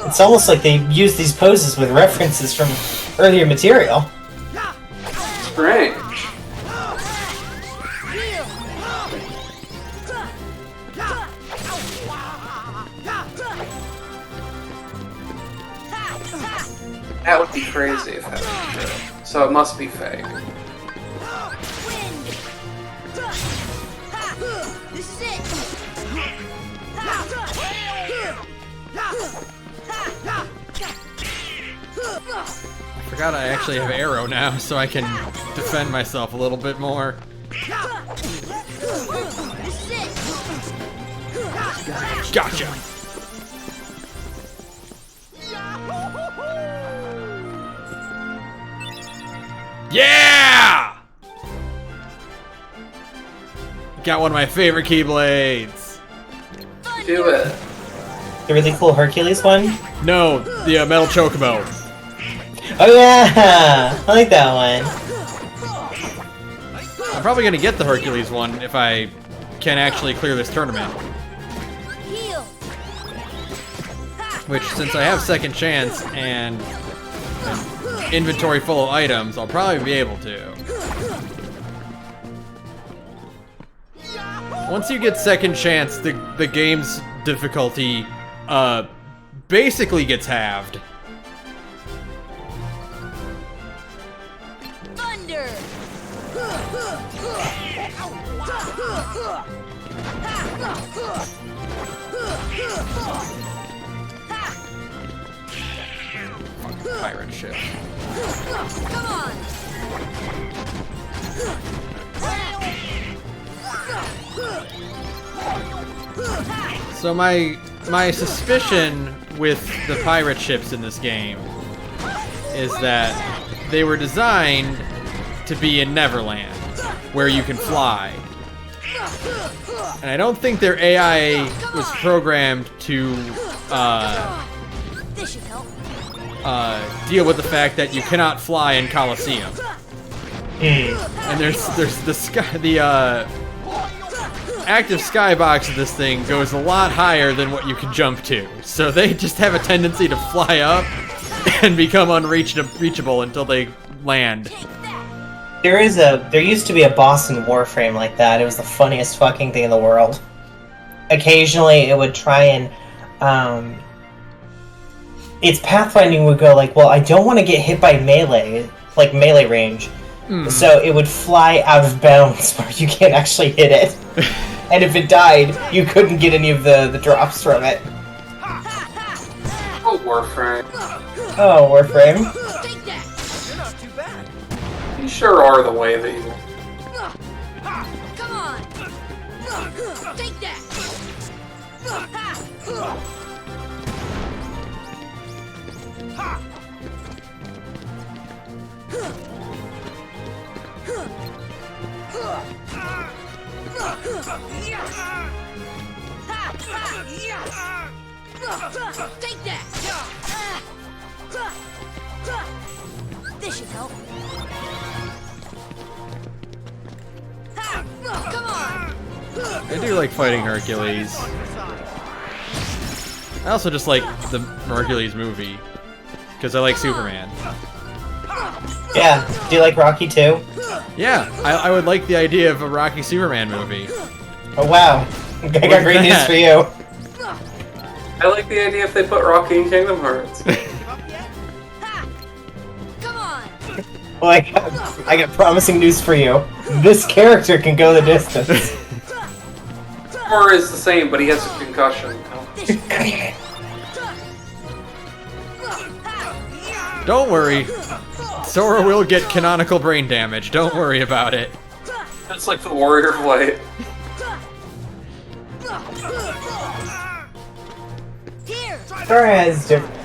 It's almost like they use these poses with references from earlier material. Strange. That would be crazy if that was true. So it must be fake. This is it. I forgot I actually have arrow now, so I can defend myself a little bit more. This is it. Gotcha. Yeah! Got one of my favorite Keyblades. Do it. The really cool Hercules one? No, the Metal Chocobo. Oh yeah! I like that one. I'm probably gonna get the Hercules one if I can actually clear this tournament. Heal. Which, since I have second chance and an inventory full of items, I'll probably be able to. Once you get second chance, the game's difficulty basically gets halved. Thunder. Pirate ship. Come on. So my suspicion with the pirate ships in this game is that they were designed to be in Neverland, where you can fly. And I don't think their AI was programmed to This should help. deal with the fact that you cannot fly in Colosseum. And there's the active skybox of this thing goes a lot higher than what you can jump to. So they just have a tendency to fly up and become unreachable until they land. There used to be a boss in Warframe like that. It was the funniest fucking thing in the world. Occasionally it would try and its pathfinding would go like, well, I don't want to get hit by melee, like melee range. So it would fly out of bounds where you can't actually hit it. And if it died, you couldn't get any of the drops from it. Oh, Warframe. Oh, Warframe. Take that. You're not too bad. You sure are the way that you... Come on. Take that. Take that. This should help. Come on. I do like fighting Hercules. I also just like the Hercules movie, because I like Superman. Yeah. Do you like Rocky too? Yeah, I would like the idea of a Rocky Superman movie. Oh wow. I got great news for you. I like the idea if they put Rocky in Kingdom Hearts. Come on. Well, I got promising news for you. This character can go the distance. Or is the same, but he has a concussion. Don't worry, Sora will get canonical brain damage. Don't worry about it. That's like the Warrior Blade. Here.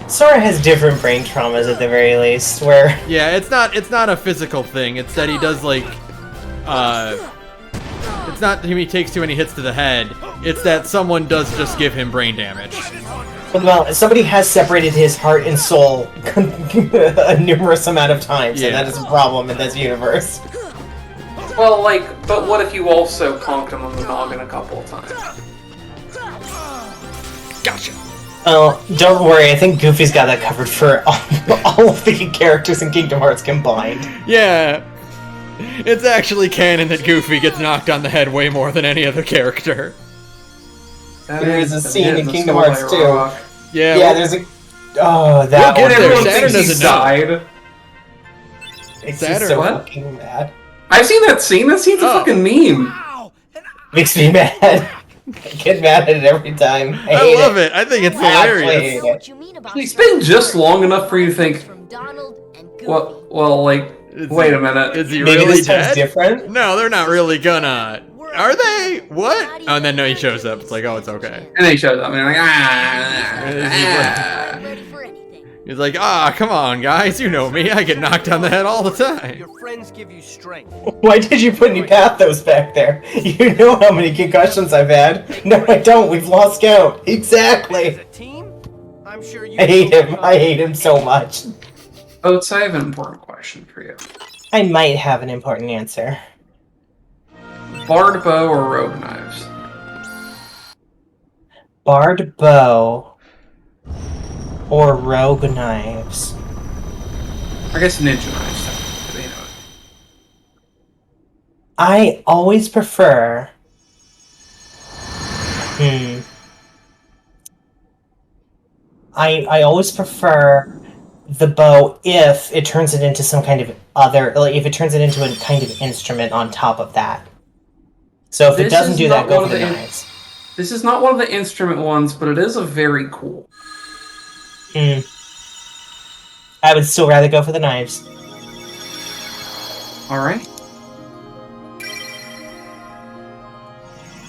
Sora has different brain traumas at the very least. Where Yeah, it's not a physical thing. It's that he does like, it's not him. He takes too many hits to the head. It's that someone does just give him brain damage. well, somebody has separated his heart and soul a numerous amount of times, and that is a problem in this universe. Well, like, but what if you also conked him on the noggin a couple of times? Gotcha. Oh, don't worry. I think Goofy's got that covered for all of the characters in Kingdom Hearts combined. Yeah, it's actually canon that Goofy gets knocked on the head way more than any other character. There is a scene in Kingdom Hearts 2. Yeah, Yeah, there's a... Oh, that We'll one. get there. Everyone Saturn thinks he doesn't know. died. It's Saturn. just so What? fucking mad. I've seen that scene. That scene's a fucking meme. Makes me mad. I get mad at it every time. I love it. I think it's hilarious. I don't know what you mean about It's been just long enough for you to think, from Donald and Goofy. well, like, wait a minute. Is he Maybe really this one's dead? different? No, they're not really gonna are they? What? Oh, and then no, he shows up. It's like, oh, it's okay. And then he shows up, and they're like, I'm ready for anything. He's like, come on, guys. You know me. I get knocked on the head all the time. Your friends give you strength. Why did you put any pathos back there? You know how many concussions I've had. No, I don't. We've lost count. Exactly. As a team, I'm sure you. I hate him. I hate him so much. Oats, I have an important question for you. I might have an important answer. Barred bow or rogue knives? Barred bow or rogue knives? I guess ninja knives. You know. I always prefer... I always prefer the bow if it turns it into some kind of other... Like, if it turns it into a kind of instrument on top of that. So if it doesn't do that, go for the knives. This is not one of the instrument ones, but it is a very cool. I would still rather go for the knives. Alright.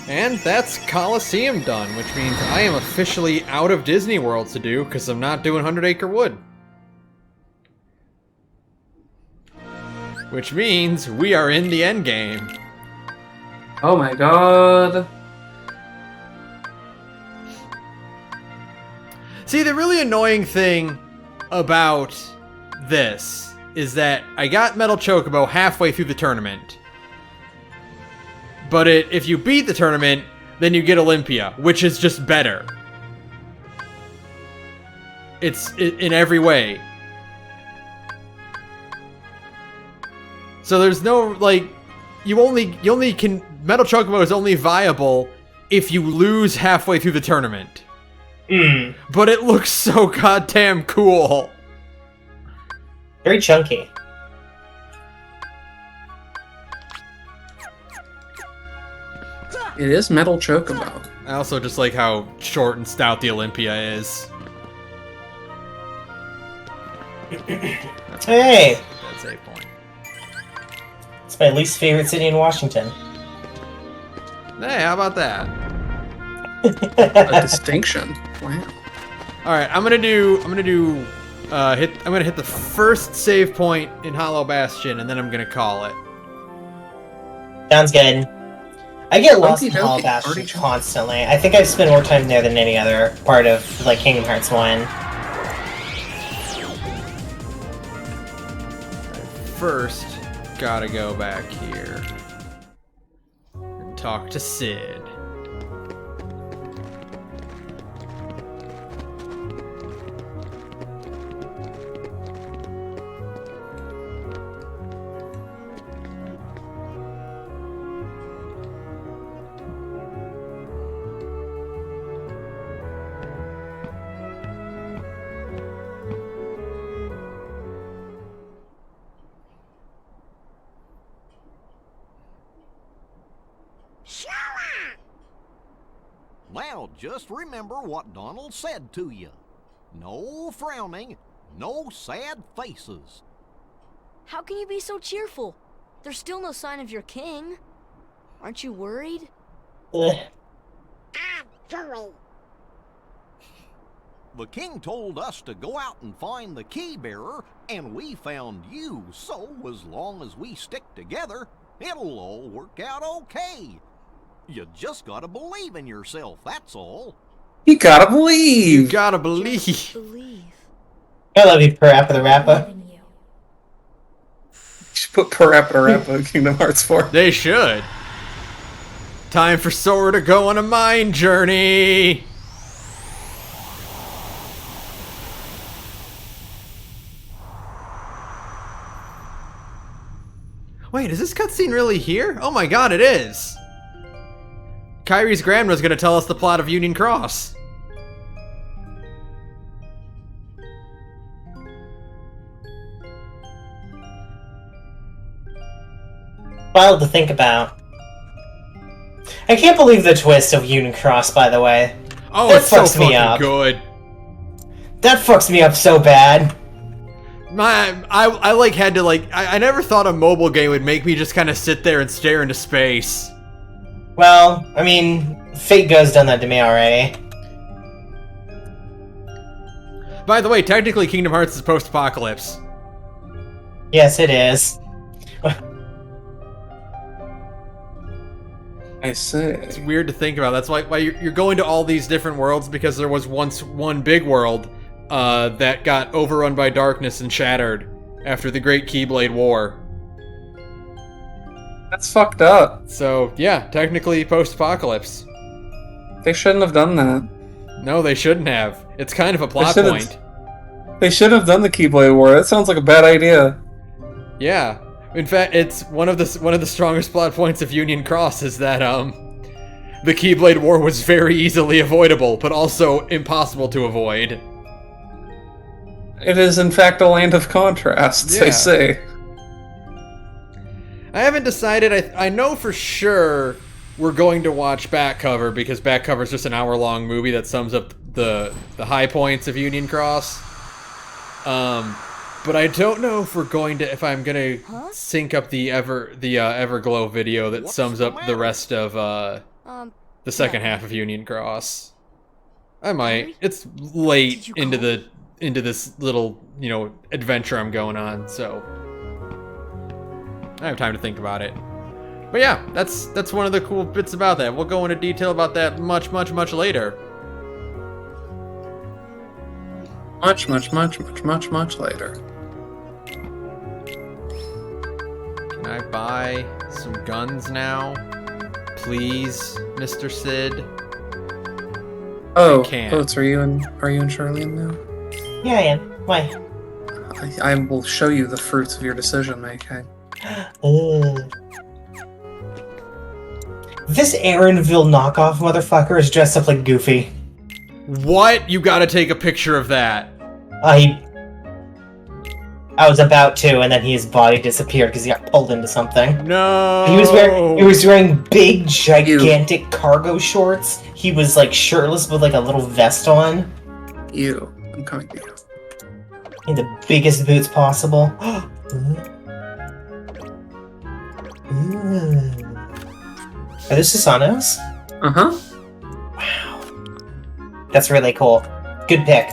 And that's Coliseum done, which means I am officially out of Disney World to do, because I'm not doing 100 Acre Wood. Which means we are in the end game. Oh my god. See, the really annoying thing about this is that I got Metal Chocobo halfway through the tournament. But if you beat the tournament, then you get Olympia, which is just better. It's in every way. So there's no, like, you only can, Metal Chocobo is only viable if you lose halfway through the tournament. But it looks so goddamn cool. Very chunky. It is Metal Chocobo. I also just like how short and stout the Olympia is. Hey! That's a point. It's my least favorite city in Washington. Hey, how about that? A distinction. Wow. All right, I'm gonna hit the first save point in Hollow Bastion, and then I'm gonna call it. Sounds good. I get lost in Okey-dokey. Hollow Bastion constantly. I think I've spent more time there than any other part of, like, Kingdom Hearts 1. First, gotta go back here and talk to Sid. Now, just remember what Donald said to you. No frowning, no sad faces. How can you be so cheerful? There's still no sign of your king. Aren't you worried? I'm worried. The king told us to go out and find the key bearer, and we found you, so as long as we stick together, it'll all work out okay. You just gotta believe in yourself, that's all. You gotta believe! You gotta believe. Believe. I love you, Parappa the Rappa. In you. You should put Parappa in Kingdom Hearts 4. They should. Time for Sora to go on a mind journey. Wait, is this cutscene really here? Oh my god, it is! Kyrie's grandma's gonna tell us the plot of Union Cross. Wild to think about. I can't believe the twist of Union Cross, by the way. Oh, That it's so fucks me fucking up. good. That fucks me up so bad. I like had to like I never thought a mobile game would make me just kind of sit there and stare into space. Well, I mean, Fate Go's done that to me already. By the way, technically Kingdom Hearts is post-apocalypse. Yes, it is. I see. It's weird to think about. That's why you're going to all these different worlds, because there was once one big world that got overrun by darkness and shattered after the Great Keyblade War. That's fucked up. So, yeah, technically post-apocalypse. They shouldn't have done that. No, they shouldn't have. It's kind of a plot point. They should have done the Keyblade War. That sounds like a bad idea. Yeah. In fact, it's one of the strongest plot points of Union Cross is that the Keyblade War was very easily avoidable, but also impossible to avoid. It is, in fact, a land of contrasts, Yeah. they say. I haven't decided. I know for sure we're going to watch Back Cover, because Back Cover is just an hour-long movie that sums up the high points of Union Cross. But I don't know if I'm gonna sync up the Everglow video that sums up the rest of the second half of Union Cross. I might. It's late into this little, adventure I'm going on, so I have time to think about it. But yeah, that's one of the cool bits about that. We'll go into detail about that much later. Much later. Can I buy some guns now? Please, Mr. Sid? Oh, I can't. Oates, are you and Charlene now? Yeah, I am. Why? I will show you the fruits of your decision making. This Aaronville knockoff motherfucker is dressed up like Goofy. What? You gotta take a picture of that. I was about to, and then his body disappeared because he got pulled into something. No. He was wearing big, gigantic cargo shorts. He was like shirtless with like a little vest on. I'm coming to you. In the biggest boots possible. Are those Susanos? Uh-huh. Wow. That's really cool. Good pick.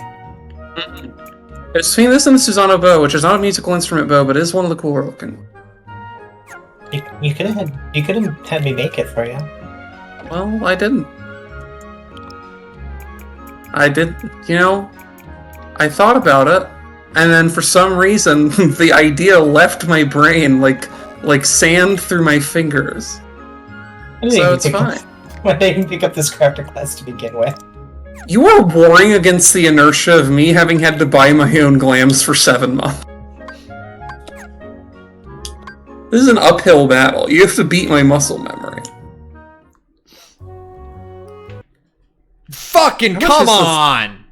It's between this and the Susano bow, which is not a musical instrument bow, but is one of the cooler looking. You could have had me make it for you. Well, I didn't. I thought about it, and then for some reason, the idea left my brain like sand through my fingers. So it's fine. Why didn't you pick up this crafter class to begin with? You are warring against the inertia of me having had to buy my own glams for 7 months. This is an uphill battle. You have to beat my muscle memory. Fucking come on!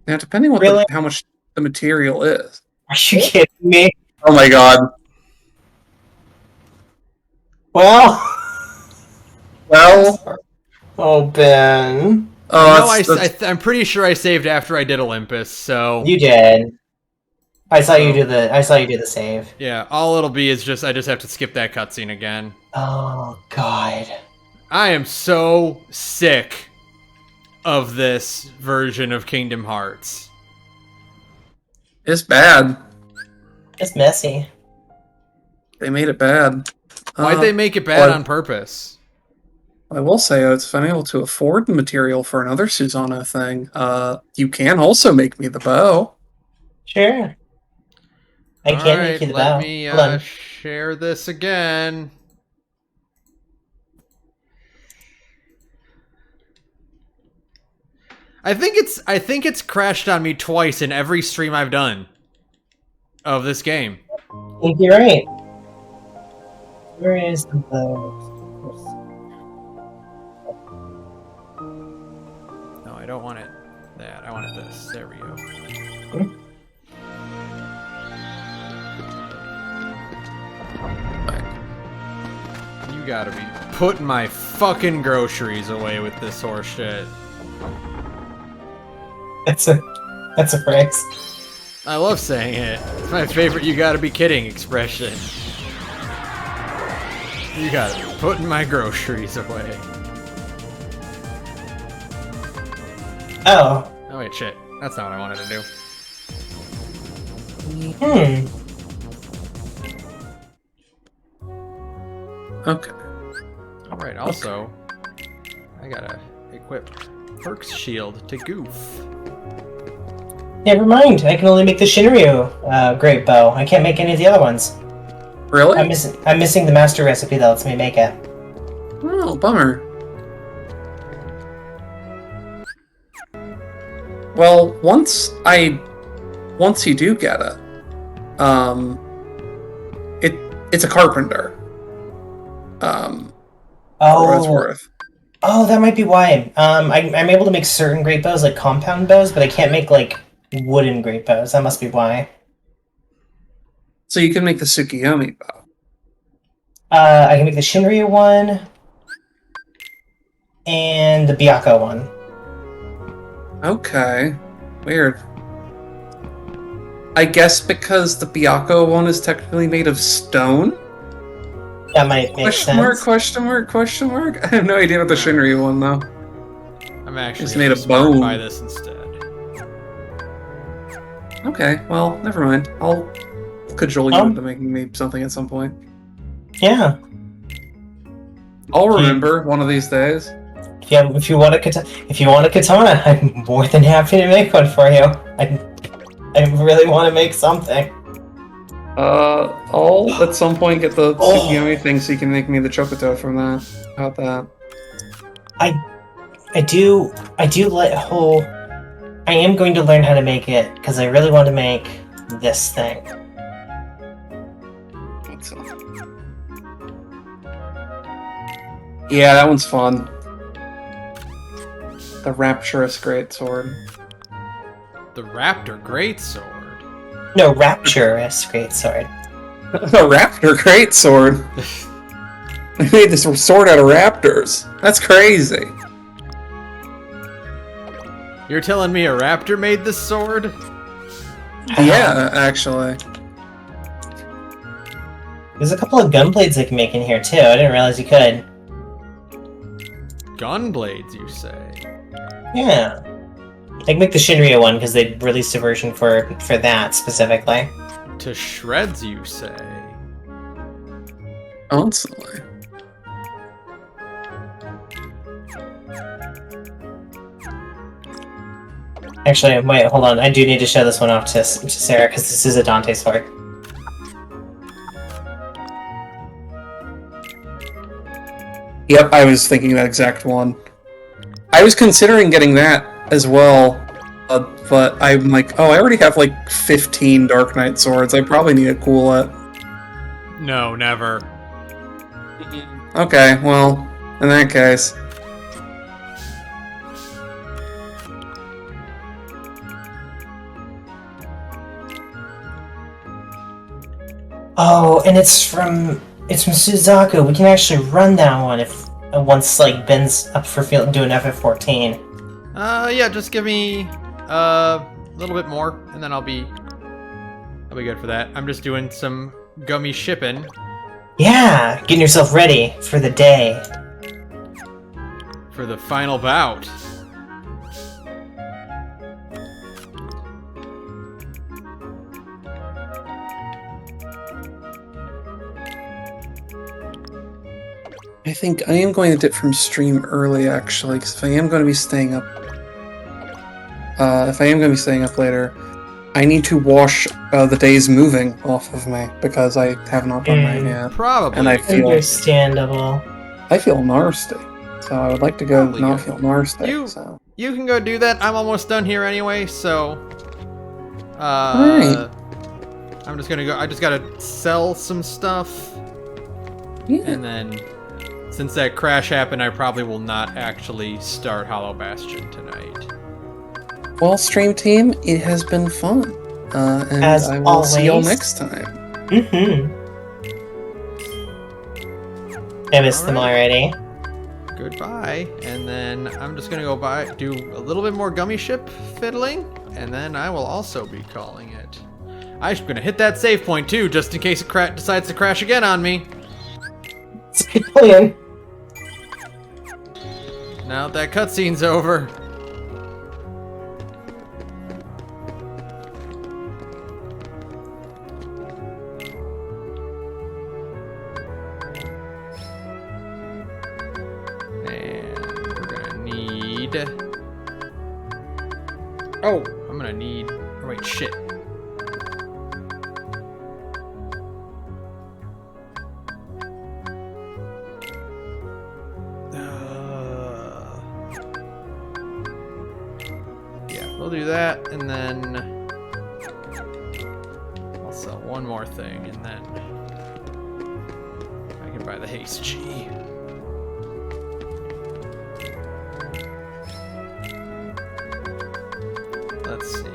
Now, depending on how much the material is. Are you kidding me? Oh my god. Well. Oh, Ben. I'm pretty sure I saved after I did Olympus, so you did. I saw you do the save. Yeah, all it'll be is I just have to skip that cutscene again. Oh god. I am so sick of this version of Kingdom Hearts. It's bad. It's messy. They made it bad. Why'd they make it bad on purpose? I will say, if I'm able to afford the material for another Susano thing, you can also make me the bow. Sure. I can make you the bow. Let me share this again. I think it's crashed on me twice in every stream I've done of this game. I think you're right. Where is the bow? No, I don't want it that. I want it this. There we go. You gotta be putting my fucking groceries away with this horse shit. That's a phrase. I love saying it. It's my favorite "you gotta be kidding" expression. You got it. Putting my groceries away. Oh. Oh wait, shit. That's not what I wanted to do. Okay. Alright, also, I gotta equip Perk's shield to Goof. Never mind. I can only make the Shinryu great bow. I can't make any of the other ones. Really? I'm missing the master recipe that lets me make it. Oh, bummer. Well, once you do get it, it's a carpenter. For what it's worth. Oh, that might be why. I'm able to make certain great bows, like compound bows, but I can't make like wooden great bows. That must be why. So you can make the Tsukiyomi bow. I can make the Shinryu one and the Byakko one. Okay. Weird. I guess because the Byakko one is technically made of stone? That might make sense. Question mark? I have no idea about the Shinryu one, though. I'm actually It's made of smart bone. by this instead. Okay, well, never mind. I'll cajole you into making me something at some point. Yeah. I'll remember one of these days. Yeah, if you want a katana, I'm more than happy to make one for you. I really want to make something. I'll at some point get the Tsukiyomi thing so you can make me the Chocoto from that. How about that? I do let whole. I am going to learn how to make it because I really want to make this thing. Yeah, that one's fun. The Rapturous Greatsword. The Raptor Greatsword? No, Rapturous Greatsword. The Raptor Greatsword? I made this sword out of raptors. That's crazy. You're telling me a raptor made this sword? Yeah, actually. There's a couple of gunblades I can make in here too. I didn't realize you could. Gunblades, you say? Yeah. I can make the Shinryu one because they released a version for that specifically. To shreds, you say? Constantly. Actually, wait, hold on. I do need to show this one off to Sarah because this is a Dante sword. Yep, I was thinking that exact one. I was considering getting that as well, but I'm like, oh, I already have like 15 Dark Knight swords. I probably need a Coolet. No, never. Okay, well, in that case. Oh, and it's from Suzaku. We can actually run that one if once like Ben's up for doing FF14. Yeah, just give me a little bit more, and then I'll be good for that. I'm just doing some gummy shipping. Yeah, getting yourself ready for the day. For the final bout. I think I am going to dip from stream early, actually, because if I am going to be staying up... later, I need to wash the day's moving off of me, because I have not done that yet. Probably. And I feel... Understandable. I feel nasty, so I would like to go not feel nasty, You can go do that. I'm almost done here anyway, so... Alright. I'm just gonna go... I just gotta sell some stuff. Yeah. And then... Since that crash happened, I probably will not actually start Hollow Bastion tonight. Well, stream team, it has been fun. And As I will always. see y'all next time. I missed them already. Goodbye. And then I'm just gonna go do a little bit more gummy ship fiddling, and then I will also be calling it. I'm gonna hit that save point too, just in case it decides to crash again on me. Julian. Now that cutscene's over. Oh, I'm gonna need... Oh, wait, shit. Yeah, we'll do that, and then... I'll sell one more thing, and then... I can buy the Haste G. Let's see.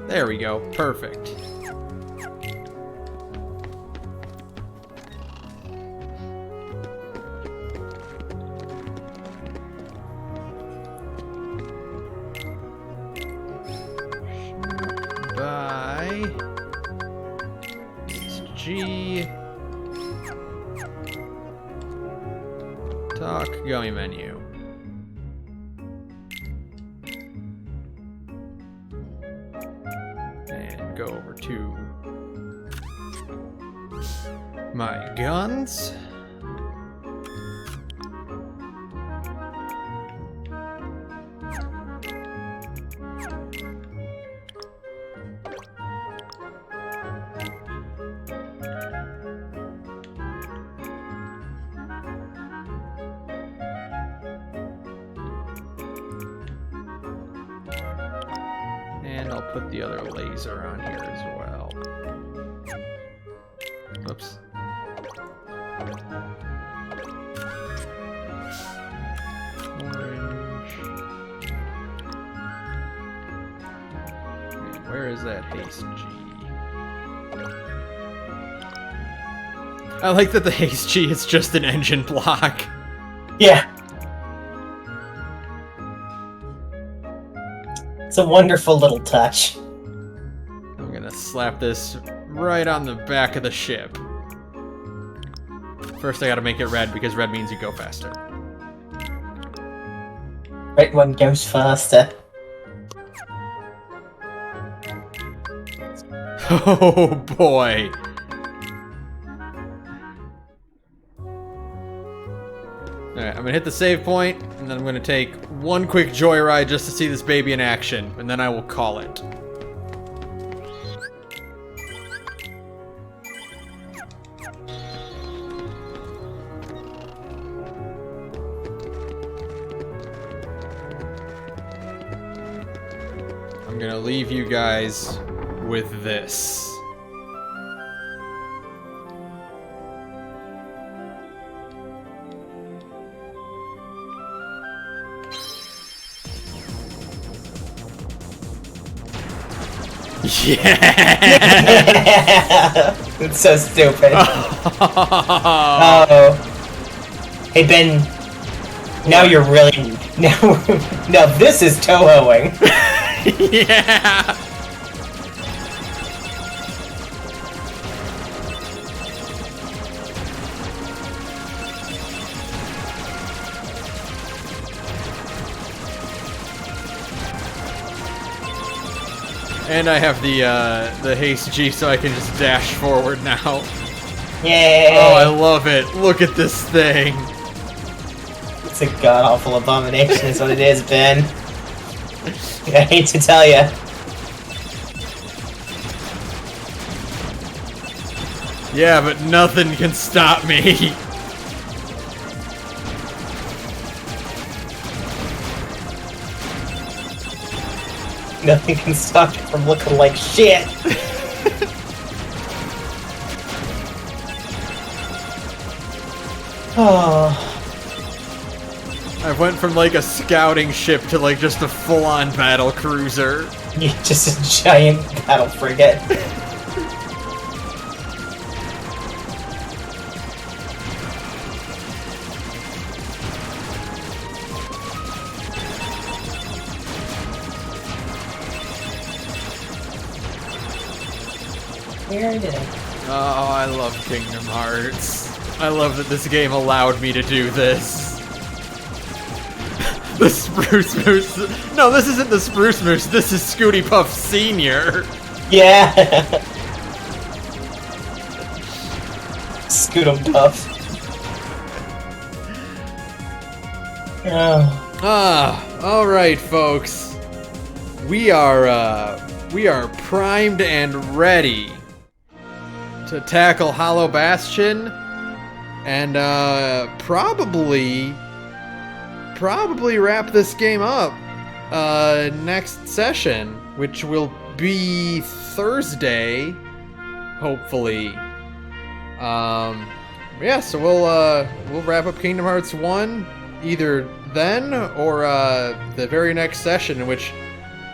There we go. Perfect. Buy G. Talk gummy menu. Go over to my guns. And I'll put the other laser on here as well. Oops. Orange. And where is that Haste G? I like that the Haste G is just an engine block. Yeah. It's a wonderful little touch. I'm gonna slap this right on the back of the ship. First I gotta make it red, because red means you go faster. Right one goes faster. Oh boy. Alright, I'm gonna hit the save point, and then I'm gonna take one quick joyride just to see this baby in action, and then I will call it. I'm gonna leave you guys with this. Yeah! It's so stupid. Oh. Hey Ben, now you're really now this is Tohoing. Yeah. And I have the haste G, so I can just dash forward now. Yay! Oh, I love it! Look at this thing. It's a god-awful abomination, is what it is, Ben. I hate to tell you. Yeah, but nothing can stop me. Nothing can stop you from looking like shit. Oh. I went from like a scouting ship to like just a full-on battle cruiser. You're just a giant battle frigate. We already did it. Oh, I love Kingdom Hearts. I love that this game allowed me to do this. The Spruce Moose. No, this isn't the Spruce Moose. This is Scooty Puff Sr. Yeah. Scoot 'em Puff. Oh. Alright, folks. We are primed and ready to tackle Hollow Bastion and probably wrap this game up next session, which will be Thursday, hopefully. Yeah, so we'll wrap up Kingdom Hearts 1 either then or the very next session, in which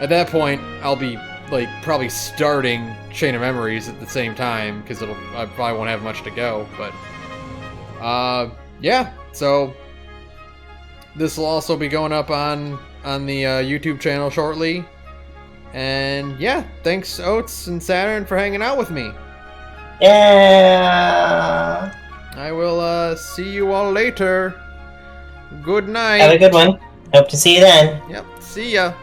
at that point I'll be like probably starting Chain of Memories at the same time, because I probably won't have much to go. But yeah, so this will also be going up on the YouTube channel shortly. And yeah, thanks Oats and Saturn for hanging out with me. Yeah. I will see you all later. Good night. Have a good one. Hope to see you then. Yep, see ya.